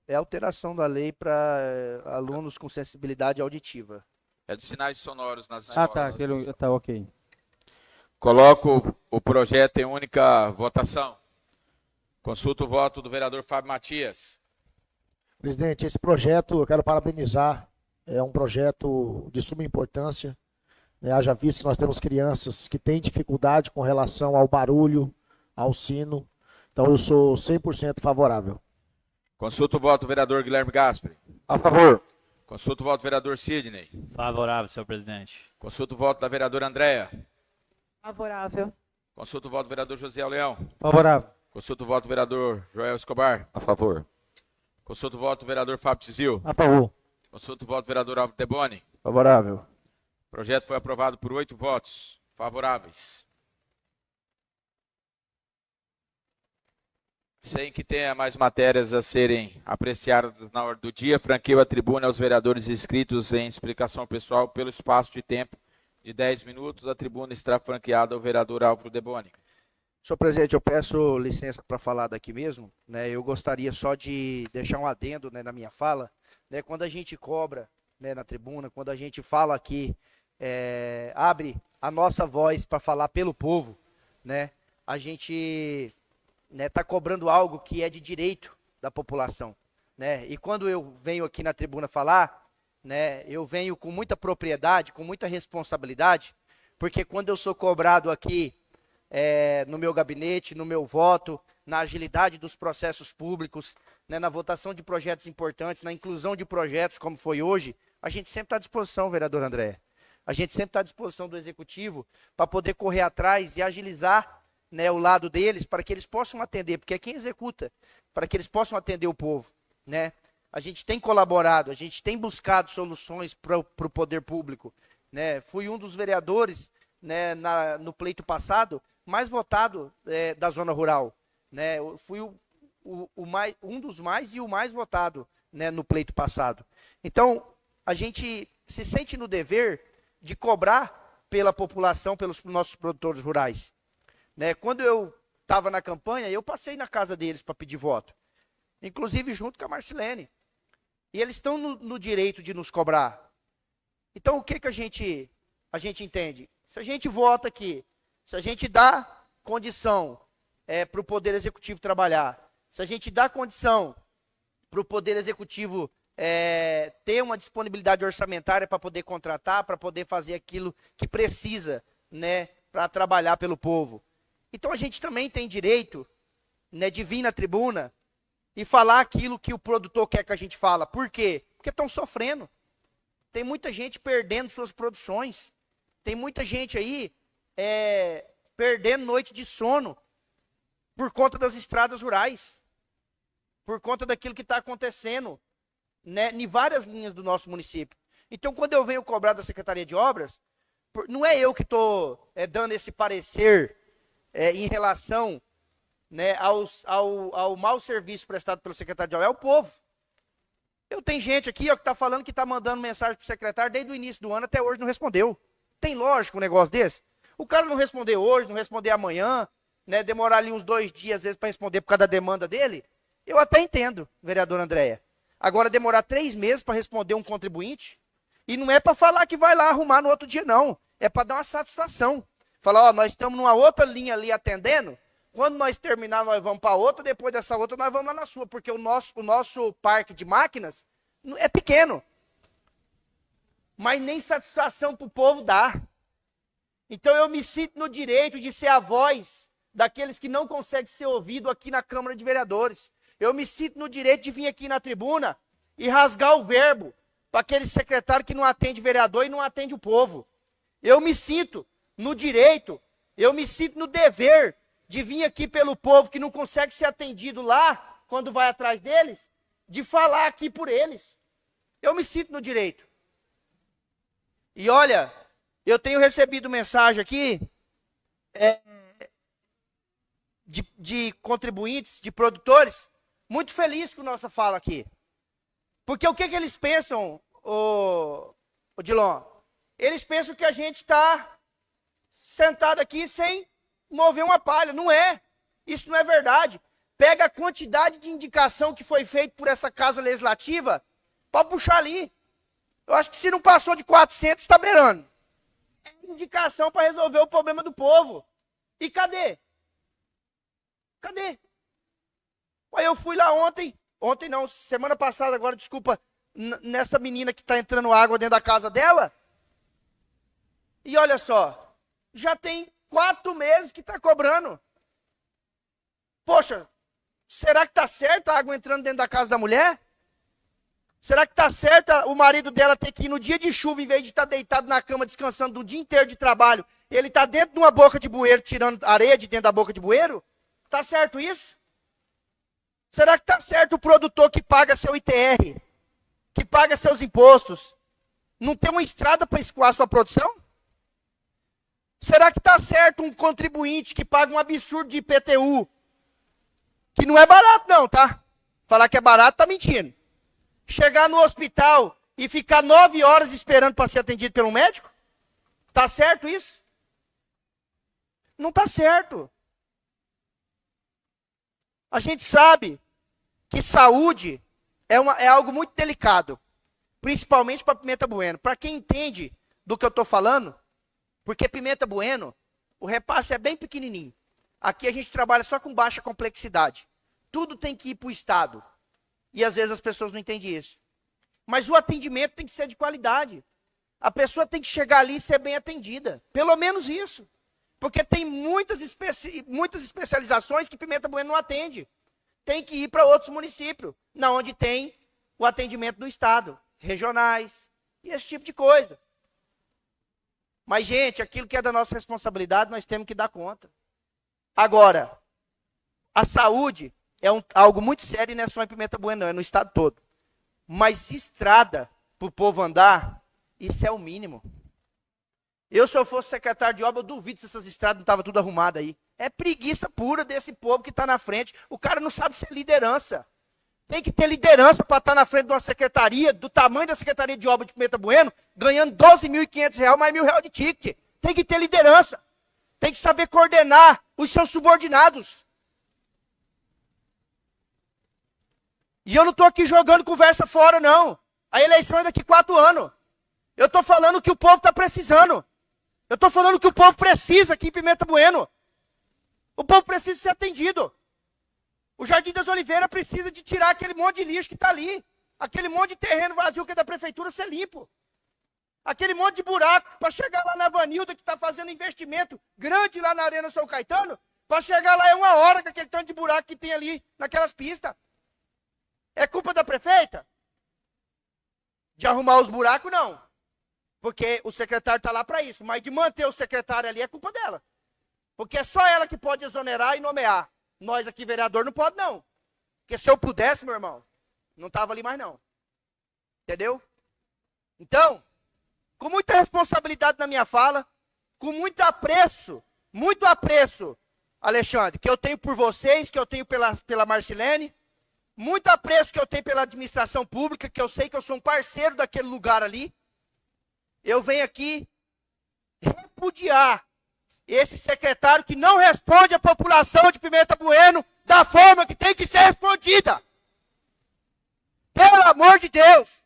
Speaker 2: É alteração da lei para alunos com sensibilidade auditiva.
Speaker 1: É dos sinais sonoros nas
Speaker 6: Ah,
Speaker 1: escolas.
Speaker 6: tá, ok.
Speaker 1: Coloco o projeto em única votação. Consulto o voto do vereador Fábio Matias.
Speaker 8: Presidente, esse projeto eu quero parabenizar. É um projeto de suma importância. Haja visto que nós temos crianças que têm dificuldade com relação ao barulho, ao sino. Então eu sou 100% favorável.
Speaker 1: Consulto o voto do vereador Guilherme Gaspari.
Speaker 6: A favor.
Speaker 1: Consulto o voto do vereador Sidney.
Speaker 7: Favorável, senhor presidente.
Speaker 1: Consulto o voto da vereadora Andréa.
Speaker 5: Favorável.
Speaker 1: Consulto o voto do vereador José Leão.
Speaker 6: Favorável.
Speaker 1: Consulto o voto do vereador Joel Escobar.
Speaker 3: A favor.
Speaker 1: Consulto o voto do vereador Fábio Cizil.
Speaker 6: A favor.
Speaker 1: Consulto o voto do vereador Alvo Deboni.
Speaker 2: Favorável.
Speaker 1: O projeto foi aprovado por 8 votos favoráveis. Sem que tenha mais matérias a serem apreciadas na hora do dia, franqueio a tribuna aos vereadores inscritos em explicação pessoal pelo espaço de tempo de 10 minutos. A tribuna está franqueada ao vereador Álvaro Deboni.
Speaker 2: Senhor presidente, eu peço licença para falar daqui mesmo, né? Eu gostaria só de deixar um adendo, né, na minha fala, né? Quando a gente cobra, né, na tribuna, quando a gente fala aqui, abre a nossa voz para falar pelo povo, né? A gente tá cobrando algo que é de direito da população, né? E quando eu venho aqui na tribuna falar, né, eu venho com muita propriedade, com muita responsabilidade, porque quando eu sou cobrado aqui no meu gabinete, no meu voto, na agilidade dos processos públicos, né, na votação de projetos importantes, na inclusão de projetos como foi hoje, a gente sempre está à disposição, vereador André. A gente sempre está à disposição do Executivo para poder correr atrás e agilizar, né, o lado deles, para que eles possam atender, porque é quem executa, para que eles possam atender o povo, né? A gente tem colaborado, a gente tem buscado soluções para o poder público, né? Fui um dos vereadores, né, no pleito passado, mais votado da zona rural. Né? Eu fui um dos mais e o mais votado, né, no pleito passado. Então, a gente se sente no dever de cobrar pela população, pelos nossos produtores rurais. Né? Quando eu estava na campanha, eu passei na casa deles para pedir voto, inclusive junto com a Marcilene. E eles estão no direito de nos cobrar. Então, o que a gente entende? Se a gente vota aqui, se a gente dá condição para o Poder Executivo trabalhar, se a gente dá condição para o Poder Executivo ter uma disponibilidade orçamentária para poder contratar, para poder fazer aquilo que precisa, né, para trabalhar pelo povo. Então, a gente também tem direito, né, de vir na tribuna e falar aquilo que o produtor quer que a gente fala. Por quê? Porque estão sofrendo. Tem muita gente perdendo suas produções. Tem muita gente aí perdendo noite de sono por conta das estradas rurais, por conta daquilo que está acontecendo, né, em várias linhas do nosso município. Então, quando eu venho cobrar da Secretaria de Obras, não é eu que estou dando esse parecer em relação, né, ao mau serviço prestado pelo secretário de Obras, é o povo. Eu tenho gente aqui, ó, que está falando que está mandando mensagem para o secretário desde o início do ano até hoje não respondeu. Tem lógico um negócio desse? O cara não responder hoje, não responder amanhã, né, demorar ali uns 2 dias, às vezes, para responder por causa da demanda dele, eu até entendo, vereadora Andréia. Agora, demorar 3 meses para responder um contribuinte, e não é para falar que vai lá arrumar no outro dia, não. É para dar uma satisfação. Falar, ó, nós estamos numa outra linha ali atendendo, quando nós terminar, nós vamos para outra, depois dessa outra, nós vamos lá na sua, porque o nosso parque de máquinas é pequeno. Mas nem satisfação para o povo dá. Então eu me sinto no direito de ser a voz daqueles que não conseguem ser ouvidos aqui na Câmara de Vereadores. Eu me sinto no direito de vir aqui na tribuna e rasgar o verbo para aquele secretário que não atende vereador e não atende o povo. Eu me sinto no direito, eu me sinto no dever de vir aqui pelo povo que não consegue ser atendido lá, quando vai atrás deles, de falar aqui por eles. Eu me sinto no direito. E olha, eu tenho recebido mensagem aqui de contribuintes, de produtores, muito felizes com nossa fala aqui. Porque o que eles pensam, o Dilon? Eles pensam que a gente está sentado aqui sem mover uma palha. Não é. Isso não é verdade. Pega a quantidade de indicação que foi feita por essa Casa Legislativa para puxar ali. Eu acho que se não passou de 400, está beirando. É indicação para resolver o problema do povo. E cadê? Cadê? Aí eu fui lá ontem não, semana passada agora, desculpa, nessa menina que está entrando água dentro da casa dela. E olha só, já tem 4 meses que está cobrando. Poxa, será que está certo a água entrando dentro da casa da mulher? Será que está certo o marido dela ter que ir no dia de chuva, em vez de estar deitado na cama descansando do dia inteiro de trabalho, ele está dentro de uma boca de bueiro, tirando areia de dentro da boca de bueiro? Está certo isso? Será que está certo o produtor que paga seu ITR, que paga seus impostos, não tem uma estrada para escoar sua produção? Será que está certo um contribuinte que paga um absurdo de IPTU, que não é barato não, tá? Falar que é barato está mentindo. Chegar no hospital e ficar 9 horas esperando para ser atendido pelo médico? Está certo isso? Não está certo. A gente sabe que saúde é algo muito delicado, principalmente para Pimenta Bueno. Para quem entende do que eu estou falando, porque Pimenta Bueno, o repasse é bem pequenininho. Aqui a gente trabalha só com baixa complexidade. Tudo tem que ir para o Estado. E às vezes as pessoas não entendem isso. Mas o atendimento tem que ser de qualidade. A pessoa tem que chegar ali e ser bem atendida. Pelo menos isso. Porque tem muitas especializações que Pimenta Bueno não atende. Tem que ir para outros municípios, na onde tem o atendimento do Estado, regionais e esse tipo de coisa. Mas, gente, aquilo que é da nossa responsabilidade, nós temos que dar conta. Agora, a saúde é algo muito sério e não é só em Pimenta Bueno, não, é no estado todo. Mas estrada para o povo andar, isso é o mínimo.
Speaker 4: Eu, se eu fosse secretário de obra, eu duvido se essas estradas não estavam tudo arrumadas aí. É preguiça pura desse povo que está na frente. O cara não sabe ser liderança. Tem que ter liderança para estar na frente de uma secretaria, do tamanho da Secretaria de Obra de Pimenta Bueno, ganhando R$12.500, mais R$1.000 de ticket. Tem que ter liderança. Tem que saber coordenar os seus subordinados. E eu não estou aqui jogando conversa fora, não. A eleição é daqui 4 anos. Eu estou falando que o povo está precisando. Eu estou falando que o povo precisa aqui em Pimenta Bueno. O povo precisa ser atendido. O Jardim das Oliveiras precisa de tirar aquele monte de lixo que está ali. Aquele monte de terreno vazio que é da prefeitura ser limpo. Aquele monte de buraco para chegar lá na Vanilda que está fazendo investimento grande lá na Arena São Caetano. Para chegar lá é 1 hora com aquele tanto de buraco que tem ali naquelas pistas. É culpa da prefeita? De arrumar os buracos, não. Porque o secretário está lá para isso. Mas de manter o secretário ali é culpa dela. Porque é só ela que pode exonerar e nomear. Nós aqui, vereador, não pode, não. Porque se eu pudesse, meu irmão, não estava ali mais, não. Entendeu? Então, com muita responsabilidade na minha fala, com muito apreço, Alexandre, que eu tenho por vocês, que eu tenho pela Marcilene, muito apreço que eu tenho pela administração pública, que eu sei que eu sou um parceiro daquele lugar ali. Eu venho aqui repudiar esse secretário que não responde à população de Pimenta Bueno da forma que tem que ser respondida. Pelo amor de Deus.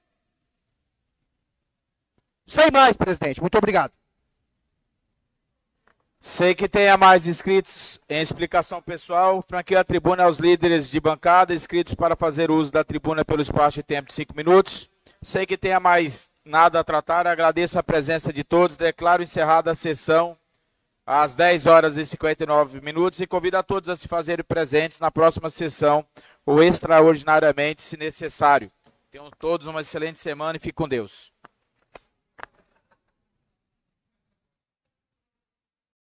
Speaker 4: Sem mais, presidente. Muito obrigado.
Speaker 1: Sei que tenha mais inscritos em explicação pessoal. Franqueio a tribuna aos líderes de bancada, inscritos para fazer uso da tribuna pelo espaço de tempo de 5 minutos. Sei que tenha mais nada a tratar. Agradeço a presença de todos. Declaro encerrada a sessão às 10h59 e convido a todos a se fazerem presentes na próxima sessão ou extraordinariamente, se necessário. Tenham todos uma excelente semana e fiquem com Deus.